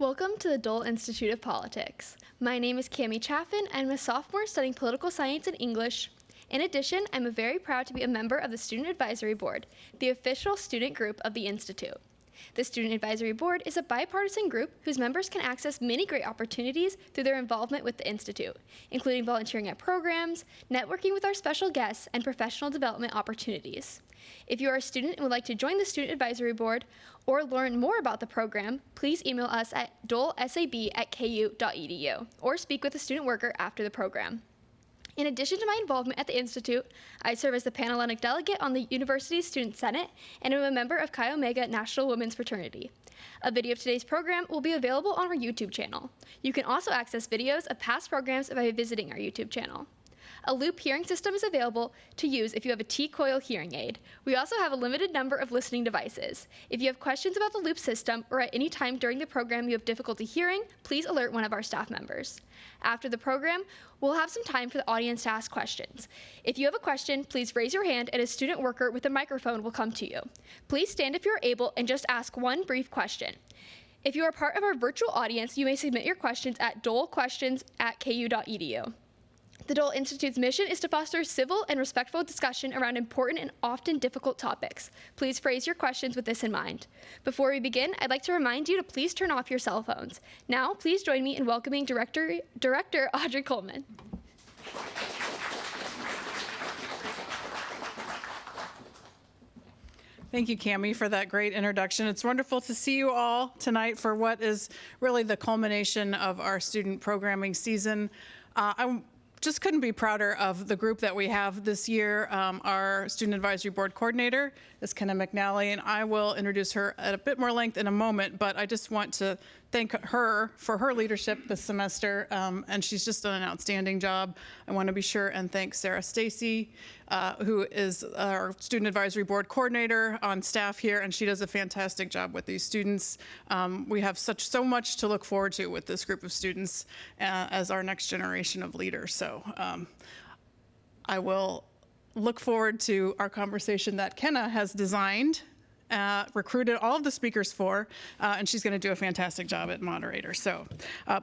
Welcome to the Dole Institute of Politics. My name is Cami Chaffin, and I'm a sophomore studying political science and English. In addition, I'm very proud to be a member of the Student Advisory Board, the official student group of the Institute. The Student Advisory Board is a bipartisan group whose members can access many great opportunities through their involvement with the Institute, including volunteering at programs, networking with our special guests, and professional development opportunities. If you are a student and would like to join the Student Advisory Board or learn more about the program, please email us at dolesab@ku.edu or speak with a student worker after the program. In addition to my involvement at the Institute, I serve as the Panhellenic Delegate on the University's Student Senate and am a member of Chi Omega National Women's Fraternity. A video of today's program will be available on our YouTube channel. You can also access videos of past programs by visiting our YouTube channel. A loop hearing system is available to use if you have a T-coil hearing aid. We also have a limited number of listening devices. If you have questions about the loop system or at any time during the program you have difficulty hearing, please alert one of our staff members. After the program, we'll have some time for the audience to ask questions. If you have a question, please raise your hand and a student worker with a microphone will come to you. Please stand if you're able and just ask one brief question. If you are part of our virtual audience, you may submit your questions at dolequestions@ku.edu. The Dole Institute's mission is to foster civil and respectful discussion around important and often difficult topics. Please phrase your questions with this in mind. Before we begin, I'd like to remind you to please turn off your cell phones. Now, please join me in welcoming Director Audrey Coleman. Thank you, Cami, for that great introduction. It's wonderful to see you all tonight for what is really the culmination of our student programming season. I just couldn't be prouder of the group that we have this year. Our Student Advisory Board Coordinator is Kenna McNally, and I will introduce her at a bit more length in a moment, but I just want to thank her for her leadership this semester, and she's just done an outstanding job. I want to be sure and thank Sarah Stacy, who is our Student Advisory Board Coordinator on staff here, and she does a fantastic job with these students. We have so much to look forward to with this group of students as our next generation of leaders. So I will look forward to our conversation that Kenna has designed, recruited all of the speakers for, and she's going to do a fantastic job at moderator. So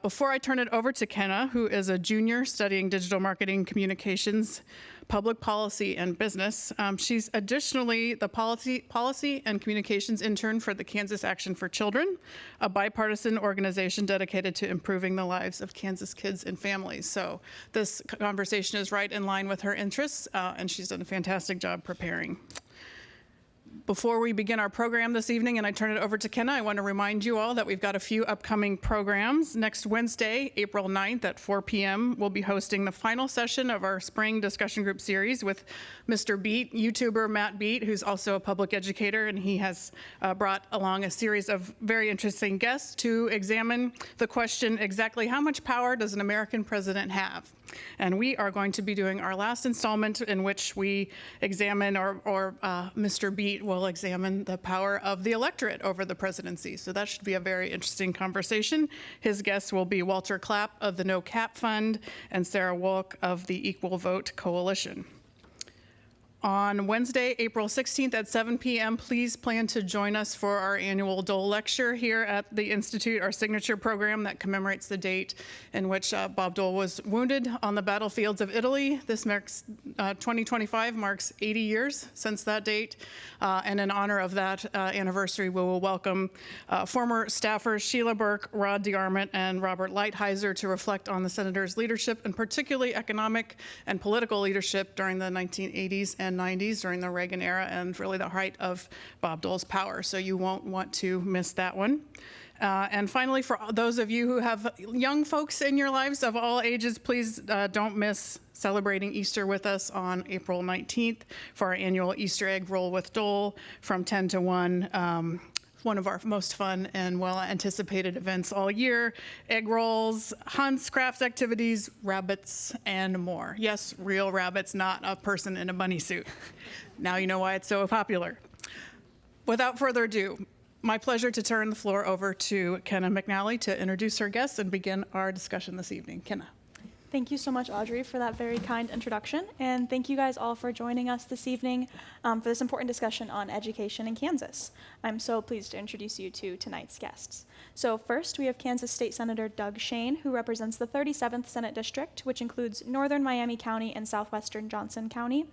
before I turn it over to Kenna, who is a junior studying digital marketing, communications, public policy, and business, she's additionally the policy and communications intern for the Kansas Action for Children, a bipartisan organization dedicated to improving the lives of Kansas kids and families. So this conversation is right in line with her interests, and she's done a fantastic job preparing. Before we begin our program this evening and I turn it over to Kenna, I want to remind you all that we've got a few upcoming programs. Next Wednesday, April 9th at 4 p.m., we'll be hosting the final session of our spring discussion group series with Mr. Beat, YouTuber Matt Beat, who's also a public educator, and he has brought along a series of very interesting guests to examine the question, exactly how much power does an American president have? And we are going to be doing our last installment in which we examine, or Mr. Beat will examine the power of the electorate over the presidency. So that should be a very interesting conversation. His guests will be Walter Clapp of the No Cap Fund and Sarah Wolk of the Equal Vote Coalition. On Wednesday, April 16th at 7 p.m., please plan to join us for our annual Dole Lecture here at the Institute, our signature program that commemorates the date in which Bob Dole was wounded on the battlefields of Italy. This marks 2025 marks 80 years since that date, and in honor of that anniversary, we will welcome former staffers Sheila Burke, Rod DeArmond, and Robert Lighthizer to reflect on the senator's leadership, and particularly economic and political leadership during the 1980s and 90s during the Reagan era and really the height of Bob Dole's power. So you won't want to miss that one. And finally, for those of you who have young folks in your lives of all ages, please don't miss celebrating Easter with us on April 19th for our annual Easter egg roll with Dole from 10 to 1. One of our most fun and well-anticipated events all year. Egg rolls, hunts, crafts activities, rabbits, and more. Yes, real rabbits, not a person in a bunny suit. Now you know why it's so popular. Without further ado, my pleasure to turn the floor over to Kenna McNally to introduce her guests and begin our discussion this evening. Kenna. Thank you so much, Audrey, for that very kind introduction. And thank you guys all for joining us this evening for this important discussion on education in Kansas. I'm so pleased to introduce you to tonight's guests. So first, we have Kansas State Senator Doug Shane, who represents the 37th Senate District, which includes northern Miami County and southwestern Johnson County.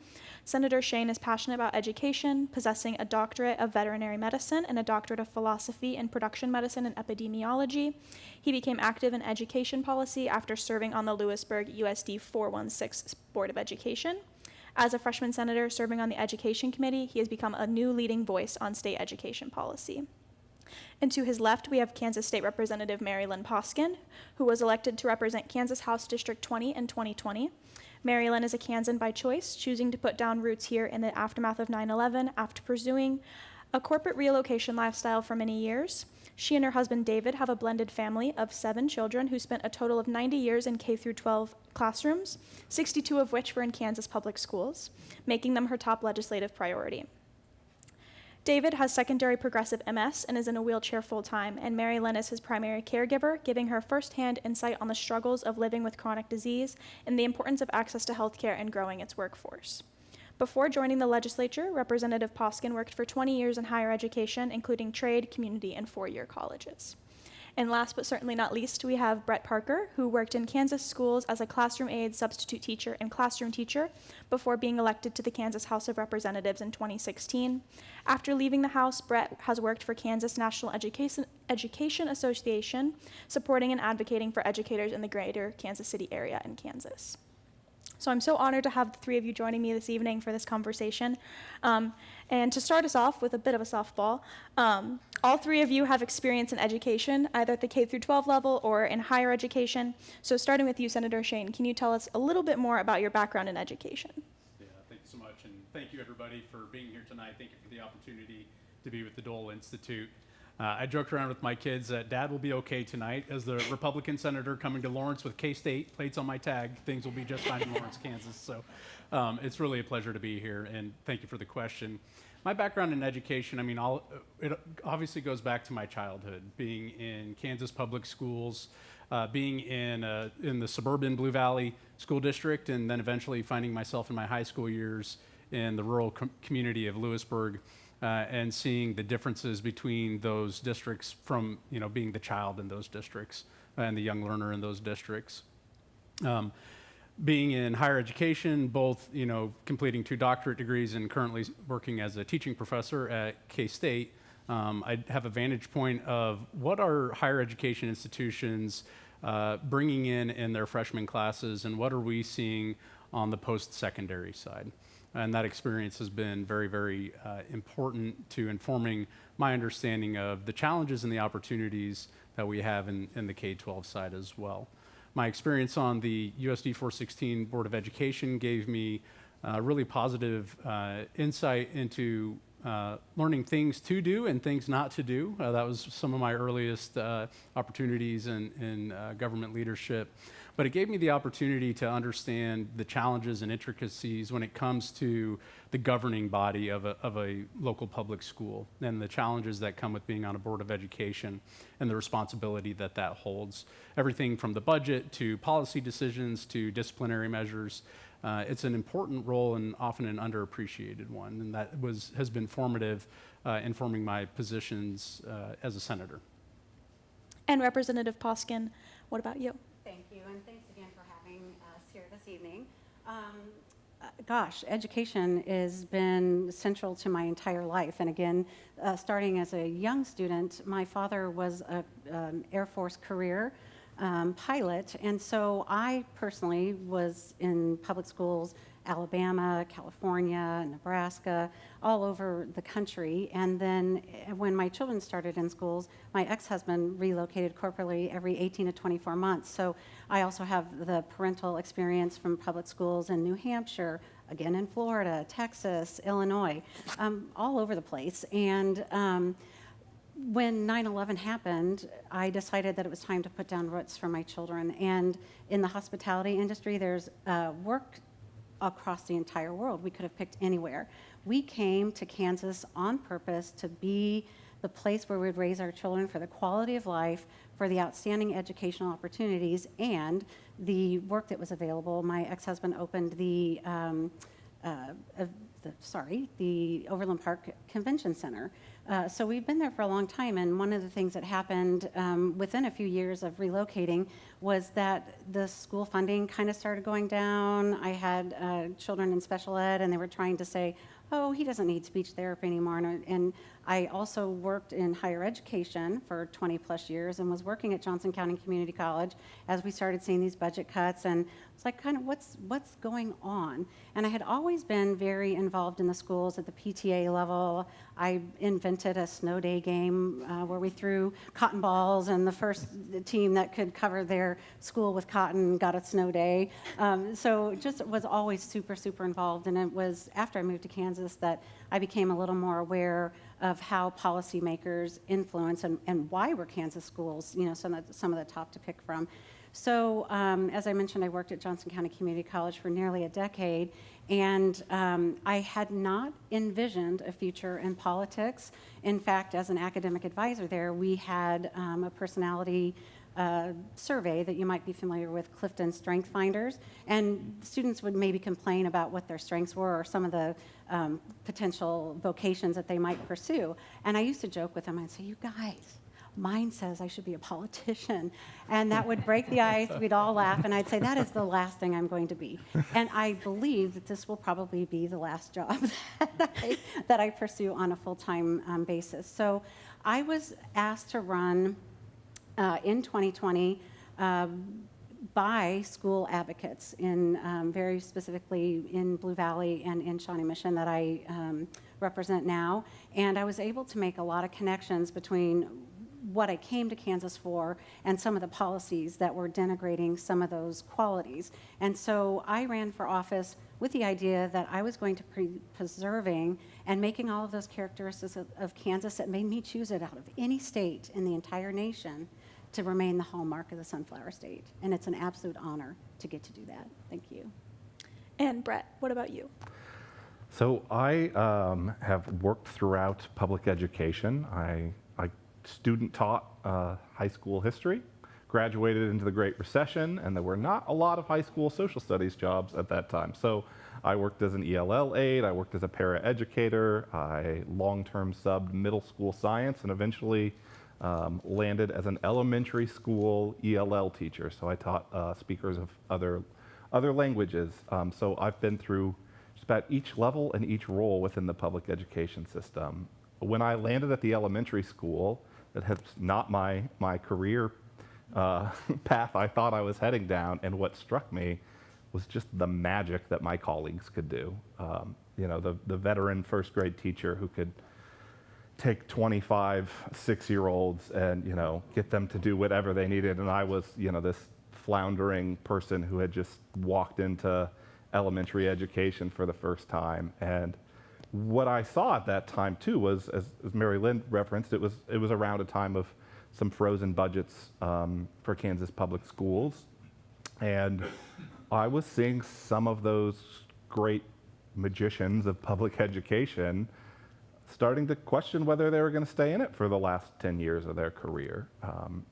Senator Shane is passionate about education, possessing a doctorate of veterinary medicine and a doctorate of philosophy in production medicine and epidemiology. He became active in education policy after serving on the Lewisburg USD 416 Board of Education. As a freshman senator serving on the Education Committee, he has become a new leading voice on state education policy. And to his left, we have Kansas State Representative Mary Lynn Poskin, who was elected to represent Kansas House District 20 in 2020. Mary Lynn is a Kansan by choice, choosing to put down roots here in the aftermath of 9/11 after pursuing a corporate relocation lifestyle for many years. She and her husband David have a blended family of 7 children who spent a total of 90 years in K-12 classrooms, 62 of which were in Kansas public schools, making them her top legislative priority. David has secondary progressive MS and is in a wheelchair full-time, and Mary Lynn is his primary caregiver, giving her firsthand insight on the struggles of living with chronic disease and the importance of access to health care and growing its workforce. Before joining the legislature, Representative Poskin worked for 20 years in higher education, including trade, community, and 4-year colleges. And last but certainly not least, we have Brett Parker, who worked in Kansas schools as a classroom aide, substitute teacher, and classroom teacher before being elected to the Kansas House of Representatives in 2016. After leaving the House, Brett has worked for Kansas National Education Association, supporting and advocating for educators in the greater Kansas City area in Kansas. So I'm so honored to have the 3 of you joining me this evening for this conversation. And to start us off with a bit of a softball, all 3 of you have experience in education, either at the K-12 level or in higher education. So starting with you, Senator Shane, can you tell us a little bit more about your background in education? Yeah, thank you so much, and thank you everybody for being here tonight. Thank you for the opportunity to be with the Dole Institute. I joked around with my kids that Dad will be okay tonight. As the Republican senator coming to Lawrence with K-State plates on my tag, things will be just fine in Lawrence, Kansas. So it's really a pleasure to be here, and thank you for the question. My background in education, I mean, it obviously goes back to my childhood, being in Kansas public schools, being in the suburban Blue Valley School District, and then eventually finding myself in my high school years in the rural community of Lewisburg. And seeing the differences between those districts from, being the child in those districts and the young learner in those districts. Being in higher education, both, completing 2 doctorate degrees and currently working as a teaching professor at K-State, I have a vantage point of what are higher education institutions bringing in their freshman classes, and what are we seeing on the post-secondary side. And that experience has been very, very important to informing my understanding of the challenges and the opportunities that we have in the K-12 side as well. My experience on the USD 416 Board of Education gave me really positive insight into learning things to do and things not to do. That was some of my earliest opportunities in government leadership. But it gave me the opportunity to understand the challenges and intricacies when it comes to the governing body of a local public school, and the challenges that come with being on a board of education and the responsibility that holds. Everything from the budget to policy decisions to disciplinary measures. It's an important role and often an underappreciated one, and that has been formative in forming my positions as a senator. And Representative Poskin, what about you? Thank you, and thanks again for having us here this evening. Education has been central to my entire life. And again, starting as a young student, my father was an Air Force career pilot, and so I personally was in public schools, Alabama, California, Nebraska, all over the country. And then when my children started in schools, my ex-husband relocated corporately every 18 to 24 months. So I also have the parental experience from public schools in New Hampshire, again in Florida, Texas, Illinois, all over the place. And when 9/11 happened, I decided that it was time to put down roots for my children. And in the hospitality industry, there's work across the entire world. We could have picked anywhere. We came to Kansas on purpose to be the place where we'd raise our children for the quality of life, for the outstanding educational opportunities, and the work that was available. My ex-husband opened the Overland Park Convention Center. So we've been there for a long time, and one of the things that happened within a few years of relocating was that the school funding kind of started going down. I had children in special ed, and they were trying to say, oh, he doesn't need speech therapy anymore. And I also worked in higher education for 20 plus years and was working at Johnson County Community College as we started seeing these budget cuts, and it's like, kind of what's going on? And I had always been very involved in the schools at the PTA level. I invented a snow day game where we threw cotton balls, and the first team that could cover their school with cotton got a snow day. So just was always super, super involved. And it was after I moved to Kansas that I became a little more aware of how policymakers influence and why were Kansas schools, some of the top to pick from. So as I mentioned, I worked at Johnson County Community College for nearly a decade, and I had not envisioned a future in politics. In fact, as an academic advisor there, we had a personality survey that you might be familiar with, Clifton Strength Finders, and students would maybe complain about what their strengths were or some of the potential vocations that they might pursue. And I used to joke with them, I'd say, you guys, mine says I should be a politician. And that would break the ice. We'd all laugh. And I'd say, that is the last thing I'm going to be. And I believe that this will probably be the last job that I pursue on a full-time basis. So I was asked to run in 2020 by school advocates, in very specifically in Blue Valley and in Shawnee Mission that I represent now. And I was able to make a lot of connections between what I came to Kansas for and some of the policies that were denigrating some of those qualities. And so I ran for office with the idea that I was going to be preserving and making all of those characteristics of Kansas that made me choose it out of any state in the entire nation to remain the hallmark of the Sunflower State. And it's an absolute honor to get to do that. Thank you. And Brett, what about you? So I have worked throughout public education. I student taught high school history, graduated into the Great Recession, and there were not a lot of high school social studies jobs at that time. So I worked as an ELL aide, I worked as a para-educator, I long-term subbed middle school science, and eventually landed as an elementary school ELL teacher. So I taught speakers of other languages. So I've been through just about each level and each role within the public education system. When I landed at the elementary school, that was not my career path I thought I was heading down, and what struck me was just the magic that my colleagues could do. The veteran first grade teacher who could take 25 6-year-olds and get them to do whatever they needed, and I was this floundering person who had just walked into elementary education for the first time. And what I saw at that time too was, as Mary Lynn referenced, it was around a time of some frozen budgets for Kansas public schools, and I was seeing some of those great magicians of public education starting to question whether they were going to stay in it for the last 10 years of their career.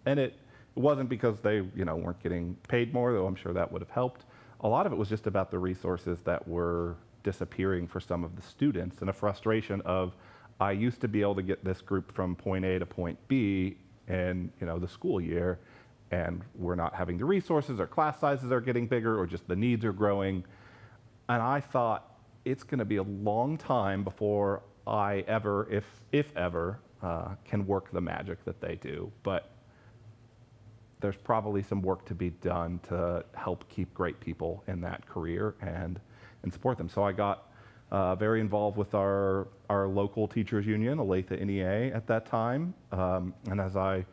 And it wasn't because they weren't getting paid more, though I'm sure that would have helped. A lot of it was just about the resources that were disappearing for some of the students, and a frustration of, I used to be able to get this group from point A to point B in the school year, and we're not having the resources, or class sizes are getting bigger, or just the needs are growing. And I thought, it's going to be a long time before I ever, if ever, can work the magic that they do. But there's probably some work to be done to help keep great people in that career and support them. So I got very involved with our local teachers union, Olathe NEA at that time. And as I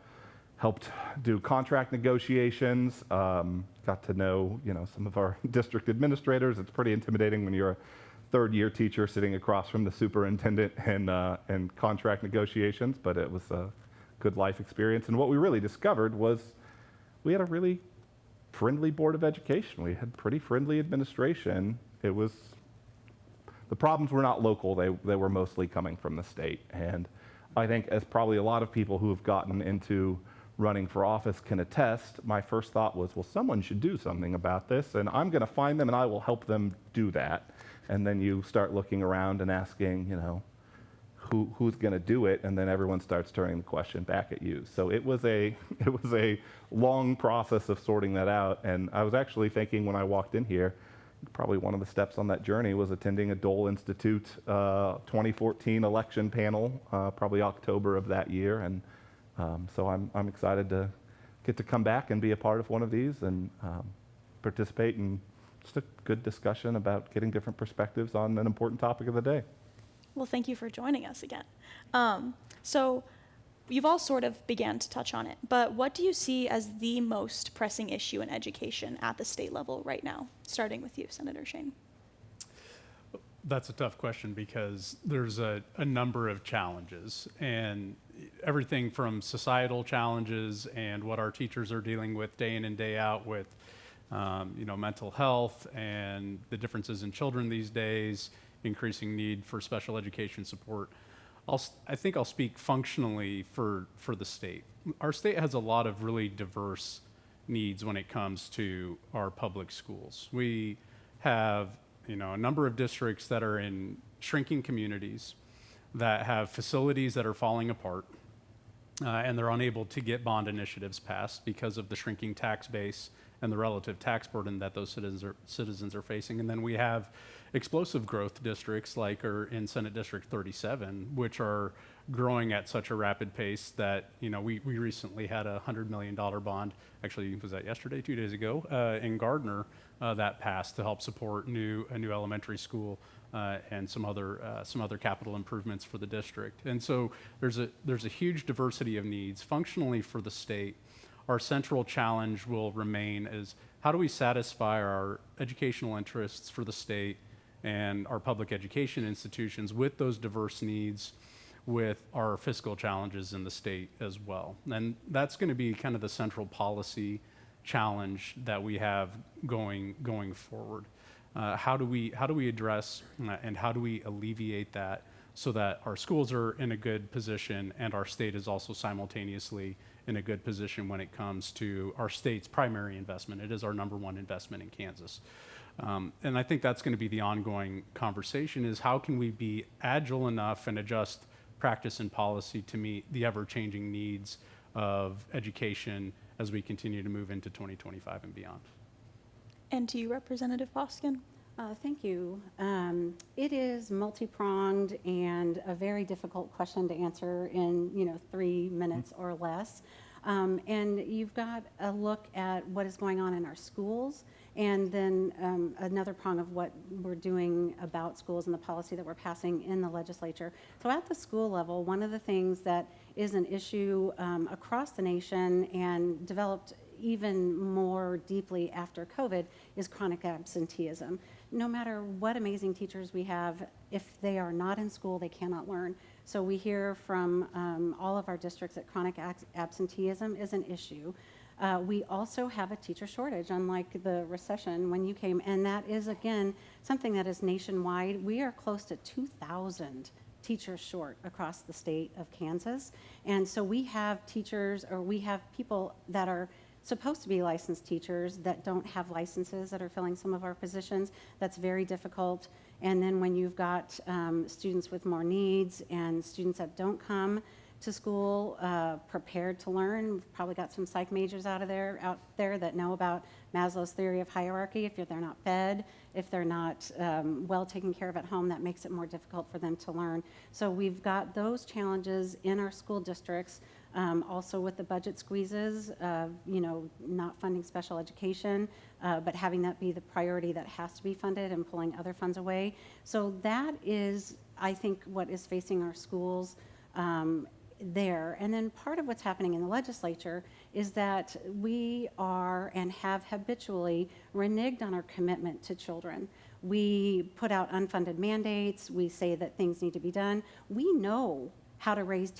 helped do contract negotiations, got to know some of our district administrators. It's pretty intimidating when you're a third-year teacher sitting across from the superintendent in contract negotiations, but it was a good life experience. And what we really discovered was we had a really friendly Board of Education. We had pretty friendly administration. The problems were not local, they were mostly coming from the state. And I think, as probably a lot of people who have gotten into running for office can attest, my first thought was, well, someone should do something about this, and I'm going to find them and I will help them do that. And then you start looking around and asking, who's going to do it, and then everyone starts turning the question back at you. So it was a long process of sorting that out, and I was actually thinking when I walked in here, probably one of the steps on that journey was attending a Dole Institute 2014 election panel, probably October of that year, and so I'm excited to get to come back and be a part of one of these and participate in just a good discussion about getting different perspectives on an important topic of the day. Well, thank you for joining us again. So you've all sort of began to touch on it, but what do you see as the most pressing issue in education at the state level right now? Starting with you, Senator Shane. That's a tough question because there's a number of challenges, and everything from societal challenges and what our teachers are dealing with day in and day out with mental health and the differences in children these days, increasing need for special education support. I think I'll speak functionally for the state. Our state has a lot of really diverse needs when it comes to our public schools. We have a number of districts that are in shrinking communities that have facilities that are falling apart, and they're unable to get bond initiatives passed because of the shrinking tax base and the relative tax burden that those citizens are facing. And then we have explosive growth districts like are in Senate District 37, which are growing at such a rapid pace that we recently had a $100 million bond, actually was that yesterday, 2 days ago, in Gardner, that passed to help support a new elementary school and some other capital improvements for the district. And so there's a huge diversity of needs. Functionally for the state, our central challenge will remain is how do we satisfy our educational interests for the state and our public education institutions with those diverse needs, with our fiscal challenges in the state as well. And that's going to be kind of the central policy challenge that we have going forward. How do we address and how do we alleviate that so that our schools are in a good position and our state is also simultaneously in a good position when it comes to our state's primary investment. It is our number one investment in Kansas. And I think that's going to be the ongoing conversation is how can we be agile enough and adjust practice and policy to meet the ever-changing needs of education as we continue to move into 2025 and beyond. And to you, Representative Boskin. Thank you. It is multi-pronged and a very difficult question to answer in 3 minutes or less. And you've got a look at what is going on in our schools, and then another prong of what we're doing about schools and the policy that we're passing in the legislature. So at the school level, one of the things that is an issue across the nation and developed even more deeply after COVID is chronic absenteeism. No matter what amazing teachers we have, if they are not in school, they cannot learn. So we hear from all of our districts that chronic absenteeism is an issue. We also have a teacher shortage, unlike the recession when you came, and that is, again, something that is nationwide. We are close to 2,000 teachers short across the state of Kansas, and so we have teachers, or we have people that are supposed to be licensed teachers that don't have licenses that are filling some of our positions. That's very difficult. And then when you've got students with more needs and students that don't come to school prepared to learn, we've probably got some psych majors out there that know about Maslow's theory of hierarchy. If they're not fed, if they're not well taken care of at home, that makes it more difficult for them to learn. So we've got those challenges in our school districts. Also with the budget squeezes, not funding special education, but having that be the priority that has to be funded and pulling other funds away. So that is, I think, what is facing our schools there. And then part of what's happening in the legislature is that we are and have habitually reneged on our commitment to children. We put out unfunded mandates. We say that things need to be done. We know how to raise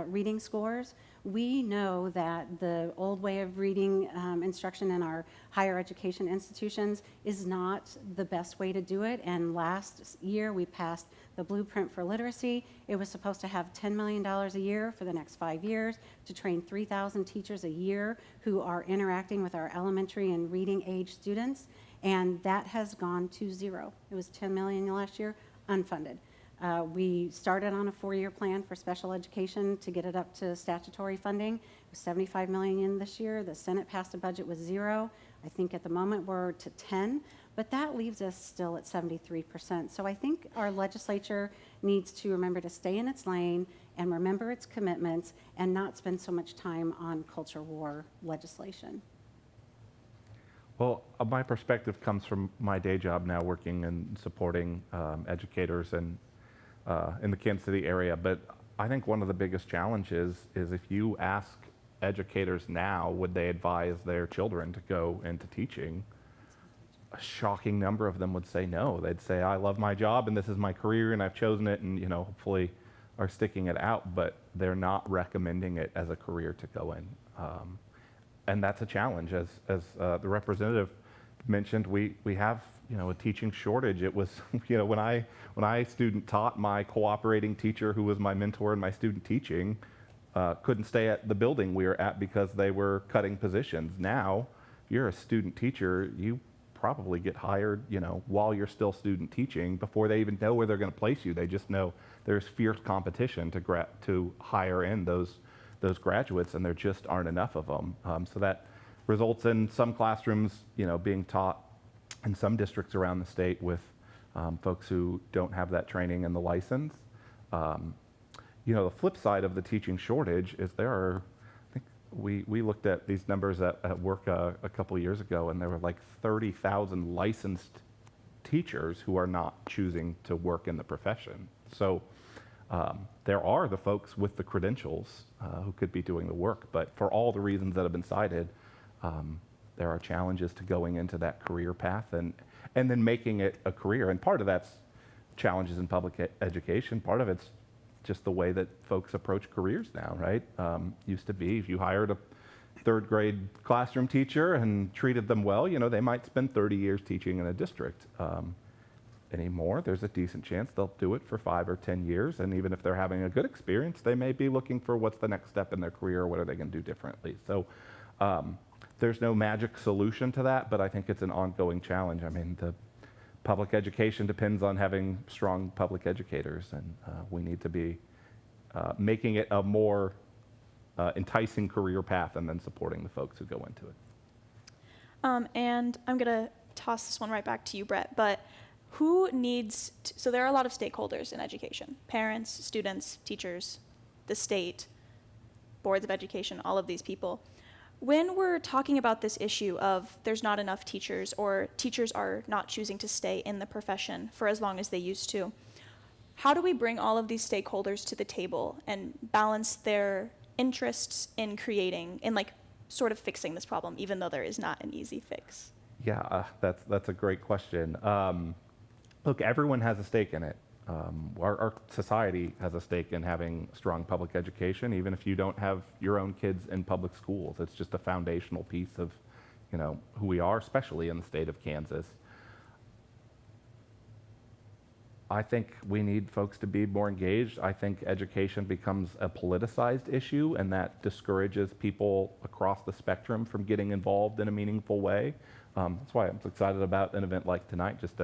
reading scores. We know that the old way of reading instruction in our higher education institutions is not the best way to do it. And last year we passed the Blueprint for Literacy. It was supposed to have $10 million a year for the next 5 years to train 3,000 teachers a year who are interacting with our elementary and reading age students. And that has gone to zero. It was $10 million last year, unfunded. We started on a 4-year plan for special education to get it up to statutory funding. It was $75 million in this year. The Senate passed a budget with 0. I think at the moment we're to 10, but that leaves us still at 73%. So I think our legislature needs to remember to stay in its lane and remember its commitments and not spend so much time on culture war legislation. Well, my perspective comes from my day job now, working and supporting educators and in the Kansas City area. But I think one of the biggest challenges is if you ask educators now, would they advise their children to go into teaching? A shocking number of them would say no. They'd say, I love my job and this is my career and I've chosen it, and hopefully are sticking it out, but they're not recommending it as a career to go in. And that's a challenge. As the representative mentioned, we have a teaching shortage. It was when I student taught, my cooperating teacher, who was my mentor in my student teaching, couldn't stay at the building we were at because they were cutting positions. Now, if you're a student teacher, you probably get hired while you're still student teaching before they even know where they're going to place you. They just know there's fierce competition to hire in those graduates, and there just aren't enough of them. So that results in some classrooms being taught in some districts around the state with folks who don't have that training and the license. The flip side of the teaching shortage is there are, I think we looked at these numbers at work a couple years ago, and there were like 30,000 licensed teachers who are not choosing to work in the profession. So there are the folks with the credentials who could be doing the work, but for all the reasons that have been cited, there are challenges to going into that career path and then making it a career. And part of that's challenges in public education. Part of it's just the way that folks approach careers now, right? Used to be if you hired a 3rd grade classroom teacher and treated them well, they might spend 30 years teaching in a district. Anymore, there's a decent chance they'll do it for 5 or 10 years, and even if they're having a good experience, they may be looking for what's the next step in their career, what are they going to do differently. So there's no magic solution to that, but I think it's an ongoing challenge. I mean, the public education depends on having strong public educators, and we need to be making it a more enticing career path and then supporting the folks who go into it. And I'm going to toss this one right back to you, Brett, but who needs so there are a lot of stakeholders in education: parents, students, teachers, the state, boards of education, all of these people. When we're talking about this issue of there's not enough teachers or teachers are not choosing to stay in the profession for as long as they used to, how do we bring all of these stakeholders to the table and balance their interests in creating and sort of fixing this problem, even though there is not an easy fix? Yeah, that's a great question. Look, everyone has a stake in it. Our society has a stake in having strong public education, even if you don't have your own kids in public schools. It's just a foundational piece of, who we are, especially in the state of Kansas. I think we need folks to be more engaged. I think education becomes a politicized issue, and that discourages people across the spectrum from getting involved in a meaningful way. That's why I'm excited about an event like tonight, just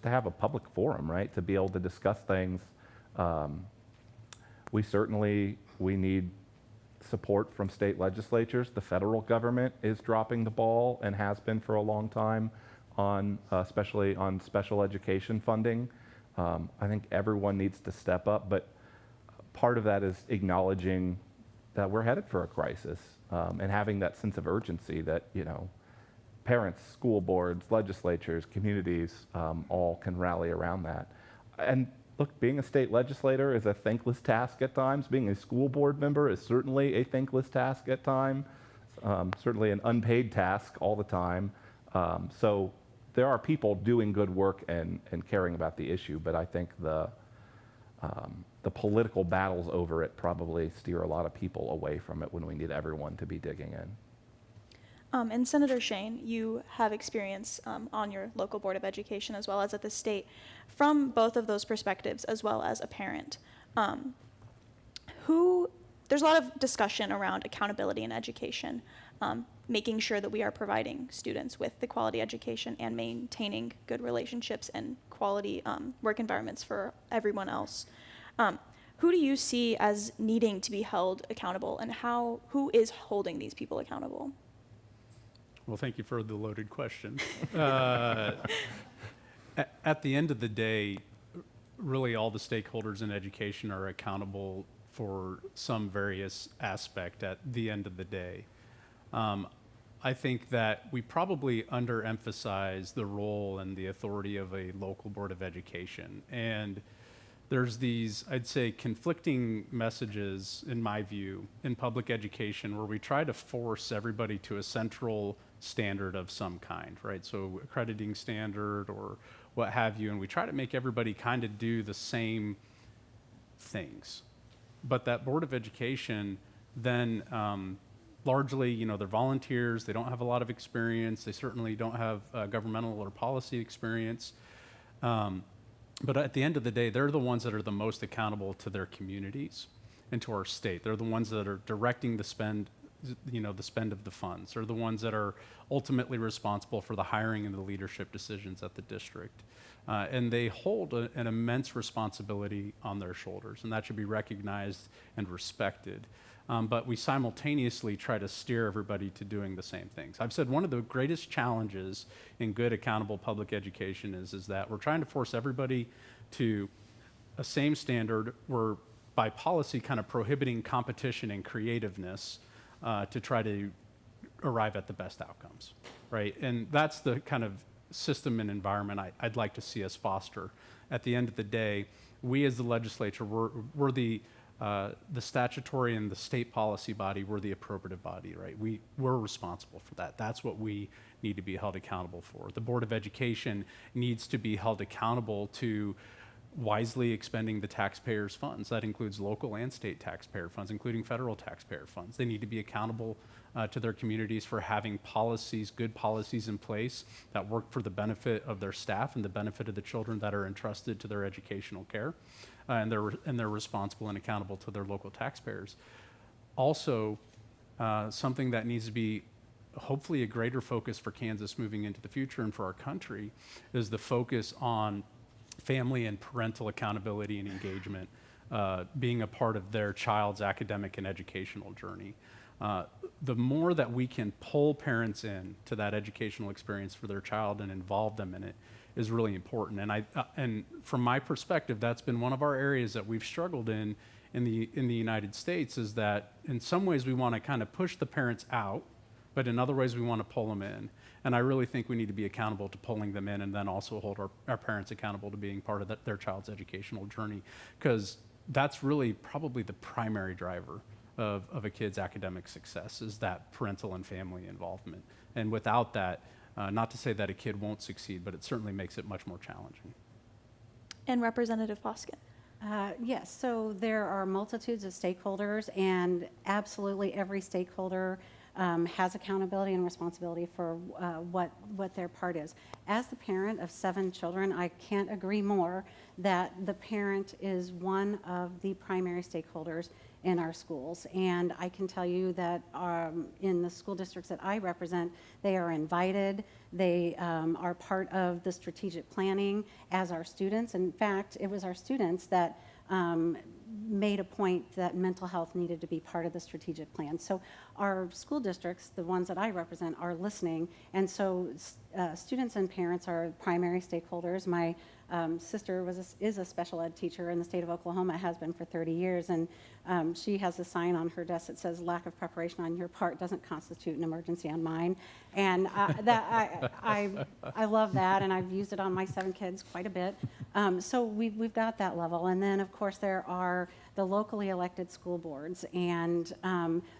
to have a public forum, right? To be able to discuss things. We need support from state legislatures. The federal government is dropping the ball and has been for a long time on, especially on special education funding. I think everyone needs to step up, but part of that is acknowledging that we're headed for a crisis and having that sense of urgency that, parents, school boards, legislatures, communities all can rally around that. And look, being a state legislator is a thankless task at times. Being a school board member is certainly a thankless task at times, certainly an unpaid task all the time. So there are people doing good work and caring about the issue, but I think the political battles over it probably steer a lot of people away from it when we need everyone to be digging in. And Senator Shane, you have experience on your local Board of Education as well as at the state. From both of those perspectives, as well as a parent, there's a lot of discussion around accountability in education, making sure that we are providing students with the quality education and maintaining good relationships and quality work environments for everyone else. Who do you see as needing to be held accountable, and who is holding these people accountable? Well, thank you for the loaded question. At the end of the day, really all the stakeholders in education are accountable for some various aspect at the end of the day. I think that we probably underemphasize the role and the authority of a local board of education. And there's these, I'd say, conflicting messages, in my view, in public education where we try to force everybody to a central standard of some kind, right? So accrediting standard or what have you, and we try to make everybody kind of do the same things. But that Board of Education then largely, they're volunteers, they don't have a lot of experience, they certainly don't have governmental or policy experience. But at the end of the day, they're the ones that are the most accountable to their communities and to our state. They're the ones that are directing the spend, the spend of the funds. They're the ones that are ultimately responsible for the hiring and the leadership decisions at the district. And they hold an immense responsibility on their shoulders, and that should be recognized and respected. But we simultaneously try to steer everybody to doing the same things. I've said one of the greatest challenges in good, accountable public education is that we're trying to force everybody to a same standard. We're, by policy, kind of prohibiting competition and creativeness to try to arrive at the best outcomes, right? And that's the kind of system and environment I'd like to see us foster. At the end of the day, we as the legislature, we're the statutory and the state policy body, we're the appropriative body, right? We're responsible for that. That's what we need to be held accountable for. The Board of Education needs to be held accountable to wisely expending the taxpayers' funds. That includes local and state taxpayer funds, including federal taxpayer funds. They need to be accountable to their communities for having policies, good policies in place that work for the benefit of their staff and the benefit of the children that are entrusted to their educational care. And they're responsible and accountable to their local taxpayers. Also, something that needs to be hopefully a greater focus for Kansas moving into the future and for our country is the focus on family and parental accountability and engagement, being a part of their child's academic and educational journey. The more that we can pull parents in to that educational experience for their child and involve them in it is really important. And from my perspective, that's been one of our areas that we've struggled in the United States, is that in some ways we want to kind of push the parents out, but in other ways we want to pull them in. And I really think we need to be accountable to pulling them in, and then also hold our parents accountable to being part of their child's educational journey, because that's really probably the primary driver of a kid's academic success, is that parental and family involvement. And without that, not to say that a kid won't succeed, but it certainly makes it much more challenging. And Representative Hoskin. Yes, so there are multitudes of stakeholders, and absolutely every stakeholder has accountability and responsibility for what their part is. As the parent of 7 children, I can't agree more that the parent is one of the primary stakeholders in our schools. And I can tell you that in the school districts that I represent, they are invited. They are part of the strategic planning as our students. In fact, it was our students that made a point that mental health needed to be part of the strategic plan. So our school districts, the ones that I represent, are listening. And so students and parents are primary stakeholders. My sister is a special ed teacher in the state of Oklahoma, has been for 30 years, and she has a sign on her desk that says, "Lack of preparation on your part doesn't constitute an emergency on mine." And I love that, and I've used it on my 7 kids quite a bit. So we've got that level. And then, of course, there are the locally elected school boards, and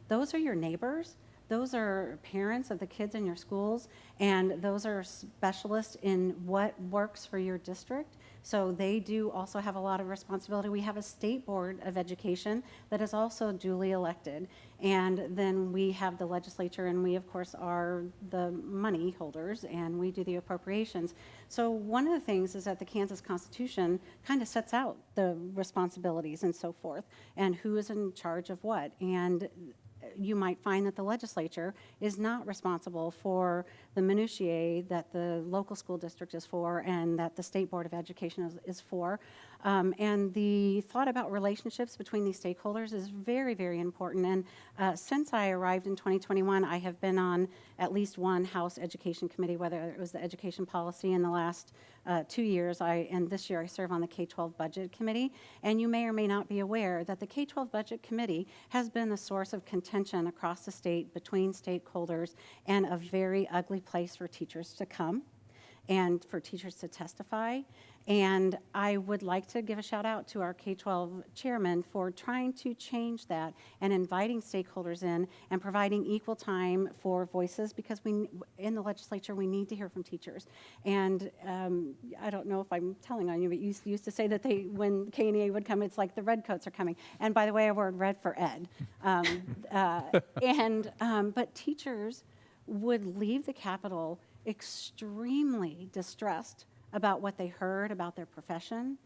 those are your neighbors. Those are parents of the kids in your schools, and those are specialists in what works for your district. So they do also have a lot of responsibility. We have a state board of education that is also duly elected. And then we have the legislature, and we, of course, are the money holders, and we do the appropriations. So one of the things is that the Kansas Constitution kind of sets out the responsibilities and so forth, and who is in charge of what. And you might find that the legislature is not responsible for the minutiae that the local school district is for and that the State Board of Education is for. And the thought about relationships between these stakeholders is very, very important. And since I arrived in 2021, I have been on at least one House Education Committee, whether it was the Education Policy in the last 2 years, and this year I serve on the K-12 Budget Committee. And you may or may not be aware that the K-12 Budget Committee has been a source of contention across the state between stakeholders and a very ugly place for teachers to come and for teachers to testify. And I would like to give a shout out to our K-12 chairman for trying to change that and inviting stakeholders in and providing equal time for voices, because in the legislature we need to hear from teachers. And I don't know if I'm telling on you, but you used to say that when KNEA would come, it's like the redcoats are coming. And by the way, I wore red for Ed. But teachers would leave the Capitol extremely distressed about what they heard about their profession,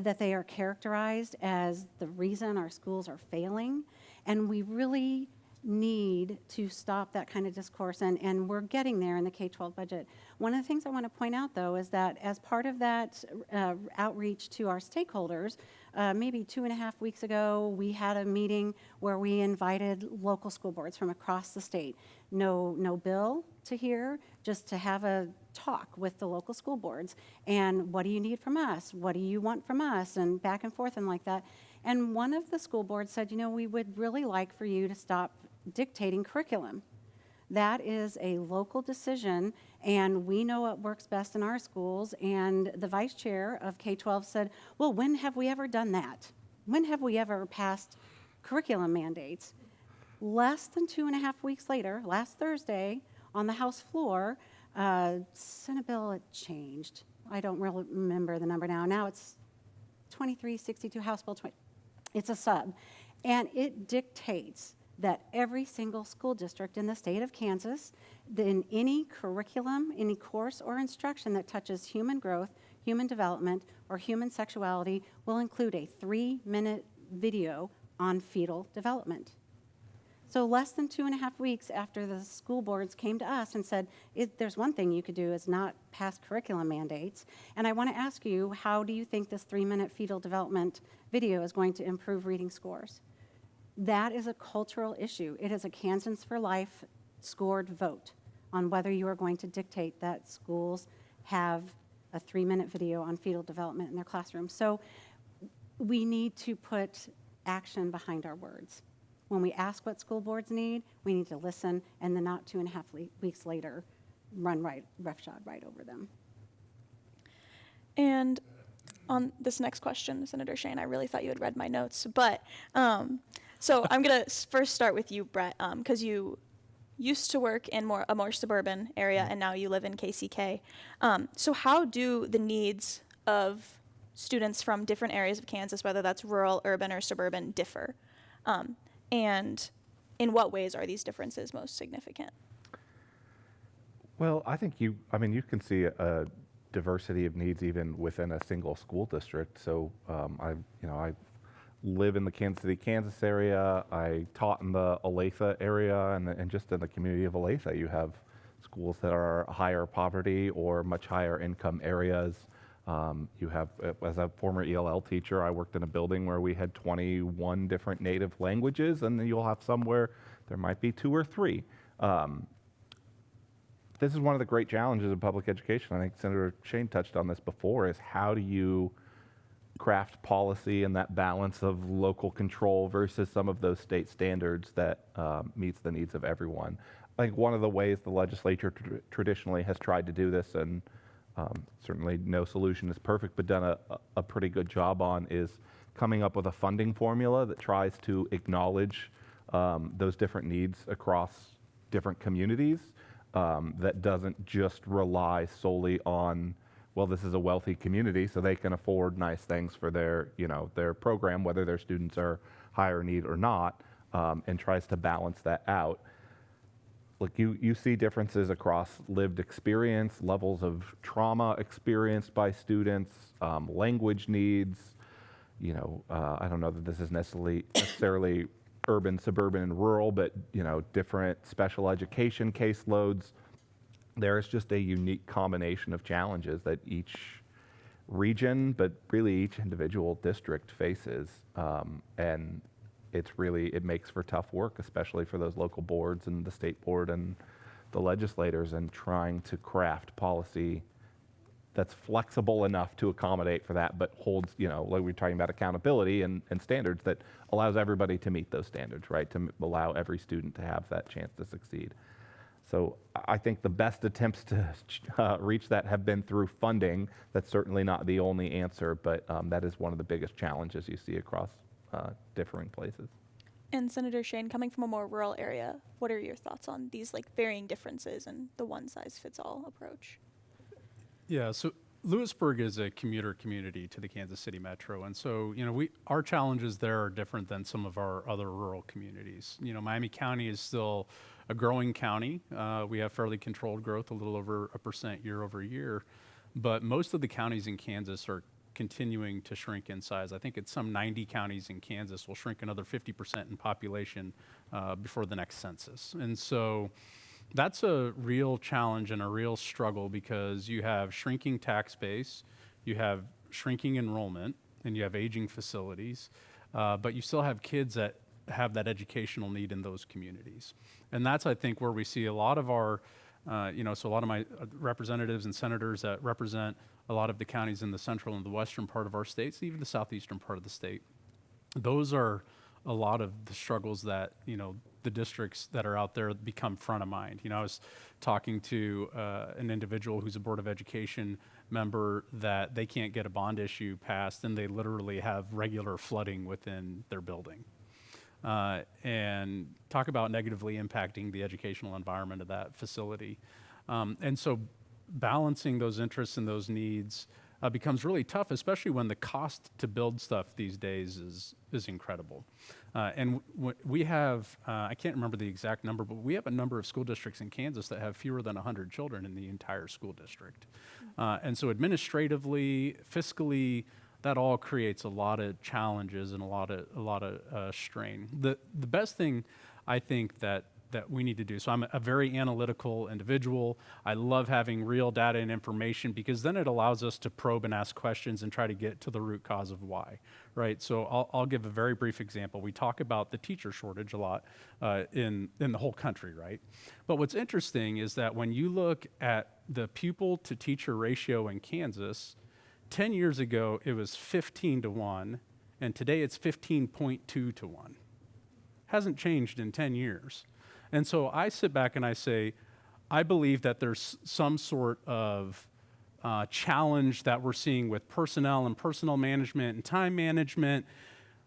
that they are characterized as the reason our schools are failing. And we really need to stop that kind of discourse, and we're getting there in the K-12 budget. One of the things I want to point out, though, is that as part of that outreach to our stakeholders, maybe 2.5 weeks ago, we had a meeting where we invited local school boards from across the state. No bill to hear, just to have a talk with the local school boards. And what do you need from us? What do you want from us? And back and forth and like that. And one of the school boards said, we would really like for you to stop dictating curriculum. That is a local decision, and we know what works best in our schools. And the vice chair of K-12 said, well, when have we ever done that? When have we ever passed curriculum mandates? Less than 2.5 weeks later, last Thursday, on the House floor, Senate bill had changed. I don't really remember the number now. Now it's 2362, House Bill 20. It's a sub. And it dictates that every single school district in the state of Kansas, in any curriculum, any course or instruction that touches human growth, human development, or human sexuality will include a 3-minute video on fetal development. So less than 2.5 weeks after the school boards came to us and said, there's one thing you could do is not pass curriculum mandates. And I want to ask you, how do you think this 3-minute fetal development video is going to improve reading scores? That is a cultural issue. It is a Kansans for Life scored vote on whether you are going to dictate that schools have a 3-minute video on fetal development in their classroom. So we need to put action behind our words. When we ask what school boards need, we need to listen, and then not 2.5 weeks later, run roughshod right over them. And on this next question, Senator Shane, I really thought you had read my notes, but so I'm going to first start with you, Brett, because you used to work in a more suburban area, and now you live in KCK. So how do the needs of students from different areas of Kansas, whether that's rural, urban, or suburban, differ? And in what ways are these differences most significant? Well, I think you can see a diversity of needs even within a single school district. So I live in the Kansas City, Kansas area. I taught in the Olathe area, and just in the community of Olathe, you have schools that are higher poverty or much higher income areas. You have, as a former ELL teacher, I worked in a building where we had 21 different native languages, and then you'll have some where there might be 2 or 3. This is one of the great challenges of public education. I think Senator Shane touched on this before, is how do you craft policy and that balance of local control versus some of those state standards that meets the needs of everyone. I think one of the ways the legislature traditionally has tried to do this, and certainly no solution is perfect, but done a pretty good job on, is coming up with a funding formula that tries to acknowledge those different needs across different communities, that doesn't just rely solely on well, this is a wealthy community, so they can afford nice things for their, their program, whether their students are higher need or not, and tries to balance that out. Like you see differences across lived experience, levels of trauma experienced by students, language needs. I don't know that this is necessarily urban, suburban, and rural, but different special education caseloads. There is just a unique combination of challenges that each region, but really each individual district faces, and it makes for tough work, especially for those local boards and the state board and the legislators, and trying to craft policy that's flexible enough to accommodate for that, but holds, like we're talking about accountability and standards that allows everybody to meet those standards, right? To allow every student to have that chance to succeed. So I think the best attempts to reach that have been through funding. That's certainly not the only answer, but that is one of the biggest challenges you see across differing places. And Senator Shane, coming from a more rural area, what are your thoughts on these varying differences and the one-size-fits-all approach? Yeah, so Lewisburg is a commuter community to the Kansas City Metro, and so our challenges there are different than some of our other rural communities. Miami County is still a growing county. We have fairly controlled growth, a little over 1% year over year, but most of the counties in Kansas are continuing to shrink in size. I think it's some 90 counties in Kansas will shrink another 50% in population before the next census, and so that's a real challenge and a real struggle because you have shrinking tax base, you have shrinking enrollment, and you have aging facilities, but you still have kids that have that educational need in those communities. And that's, I think, where we see a lot of our, so a lot of my representatives and senators that represent a lot of the counties in the central and the western part of our states, even the southeastern part of the state. Those are a lot of the struggles that, the districts that are out there become front of mind. I was talking to an individual who's a Board of Education member that they can't get a bond issue passed, and they literally have regular flooding within their building. And talk about negatively impacting the educational environment of that facility. And so balancing those interests and those needs becomes really tough, especially when the cost to build stuff these days is incredible. And we have, I can't remember the exact number, but we have a number of school districts in Kansas that have fewer than 100 children in the entire school district. And so administratively, fiscally, that all creates a lot of challenges and a lot of strain. The best thing I think that we need to do. So I'm a very analytical individual. I love having real data and information because then it allows us to probe and ask questions and try to get to the root cause of why, right? So I'll give a very brief example. We talk about the teacher shortage a lot in the whole country, right? But what's interesting is that when you look at the pupil to teacher ratio in Kansas, 10 years ago it was 15 to 1, and today it's 15.2 to 1. Hasn't changed in 10 years. And so I sit back and I say, I believe that there's some sort of challenge that we're seeing with personnel and personnel management and time management,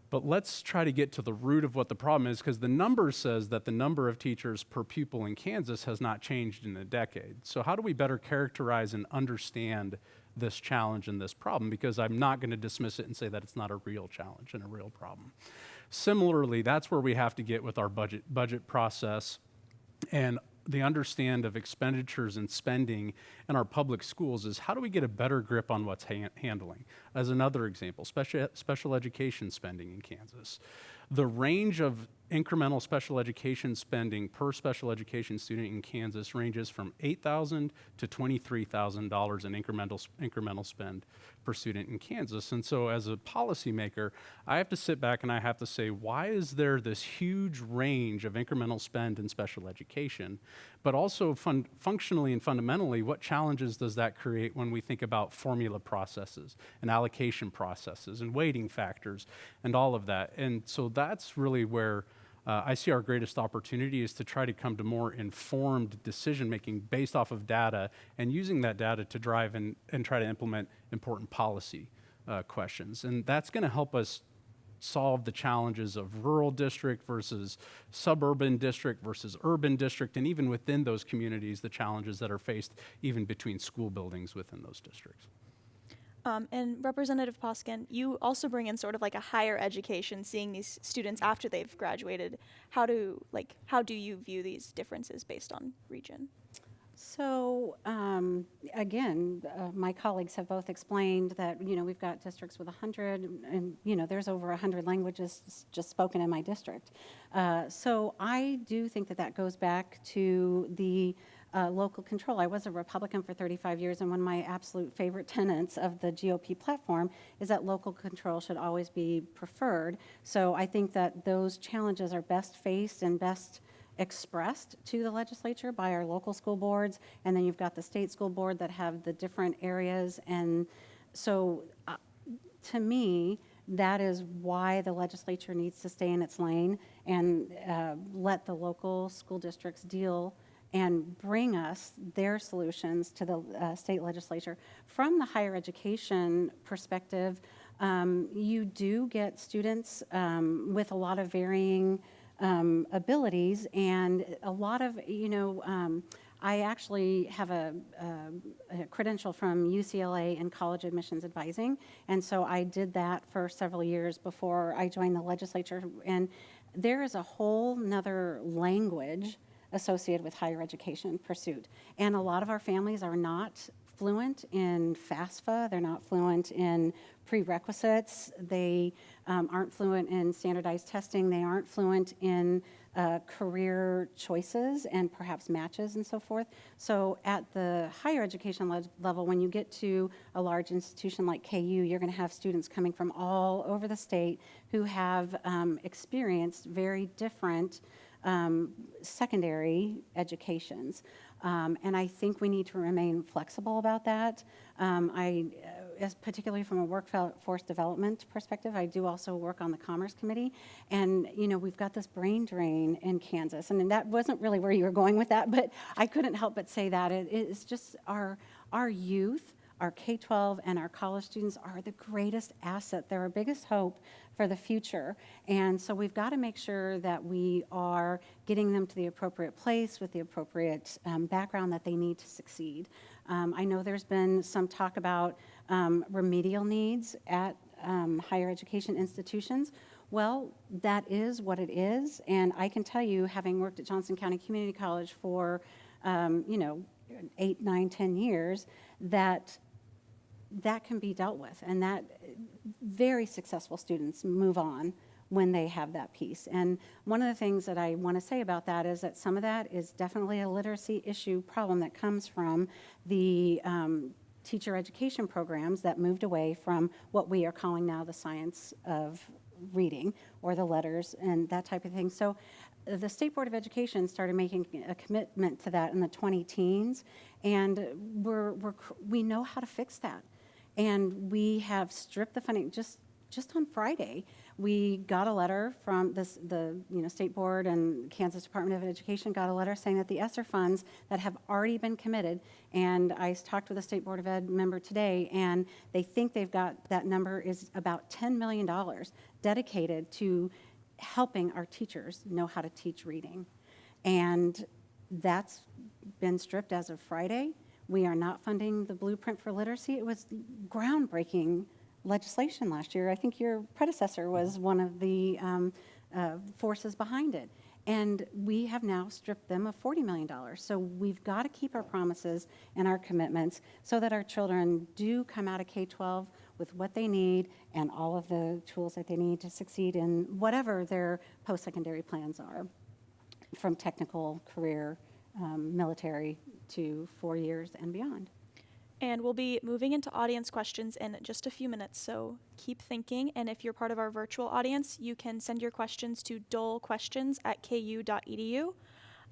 but let's try to get to the root of what the problem is, because the number says that the number of teachers per pupil in Kansas has not changed in a decade. So how do we better characterize and understand this challenge and this problem? Because I'm not going to dismiss it and say that it's not a real challenge and a real problem. Similarly, that's where we have to get with our budget process and the understand of expenditures and spending in our public schools is how do we get a better grip on what's handling? As another example, special education spending in Kansas. The range of incremental special education spending per special education student in Kansas ranges from $8,000 to $23,000 in incremental spend per student in Kansas. And so as a policymaker, I have to sit back and I have to say, why is there this huge range of incremental spend in special education? But also functionally and fundamentally, what challenges does that create when we think about formula processes and allocation processes and weighting factors and all of that? And so that's really where I see our greatest opportunity is to try to come to more informed decision-making based off of data and using that data to drive and try to implement important policy questions. And that's going to help us solve the challenges of rural district versus suburban district versus urban district, and even within those communities, the challenges that are faced even between school buildings within those districts. And Representative Poskin, you also bring in sort of like a higher education, seeing these students after they've graduated. How do you view these differences based on region? So again, my colleagues have both explained that, we've got districts with 100 and, there's over 100 languages just spoken in my district. So I do think that goes back to the local control. I was a Republican for 35 years, and one of my absolute favorite tenets of the GOP platform is that local control should always be preferred. So I think that those challenges are best faced and best expressed to the legislature by our local school boards, and then you've got the state school board that have the different areas. And so to me, that is why the legislature needs to stay in its lane and let the local school districts deal and bring us their solutions to the state legislature. From the higher education perspective, you do get students with a lot of varying abilities, and a lot of, I actually have a credential from UCLA in college admissions advising, and so I did that for several years before I joined the legislature. And there is a whole nother language associated with higher education pursuit. And a lot of our families are not fluent in FAFSA, they're not fluent in prerequisites, they aren't fluent in standardized testing, they aren't fluent in career choices and perhaps matches and so forth. So at the higher education level, when you get to a large institution like KU, you're going to have students coming from all over the state who have experienced very different secondary educations. And I think we need to remain flexible about that. As particularly from a workforce development perspective, I do also work on the Commerce Committee. And, we've got this brain drain in Kansas. And that wasn't really where you were going with that, but I couldn't help but say that. It's just our youth, our K-12 and our college students are the greatest asset. They're our biggest hope for the future. And so we've got to make sure that we are getting them to the appropriate place with the appropriate background that they need to succeed. I know there's been some talk about remedial needs at higher education institutions. Well, that is what it is. And I can tell you, having worked at Johnson County Community College for, 8, 9, 10 years, that can be dealt with, and that very successful students move on when they have that piece. And one of the things that I want to say about that is that some of that is definitely a literacy issue problem that comes from the teacher education programs that moved away from what we are calling now the science of reading, or the letters and that type of thing. So the State Board of Education started making a commitment to that in the 20-teens, and we know how to fix that. And we have stripped the funding. Just on Friday, we got a letter from the State Board, and Kansas Department of Education got a letter saying that the ESSER funds that have already been committed, and I talked with a State Board of Ed member today, and they think they've got, that number is about $10 million dedicated to helping our teachers know how to teach reading. And that's been stripped as of Friday. We are not funding the Blueprint for Literacy. It was groundbreaking legislation last year. I think your predecessor was one of the forces behind it. And we have now stripped them of $40 million. So we've got to keep our promises and our commitments so that our children do come out of K-12 with what they need and all of the tools that they need to succeed in whatever their post-secondary plans are, from technical, career, military, to 4 years and beyond. And we'll be moving into audience questions in just a few minutes, so keep thinking. And if you're part of our virtual audience, you can send your questions to dolequestions@ku.edu.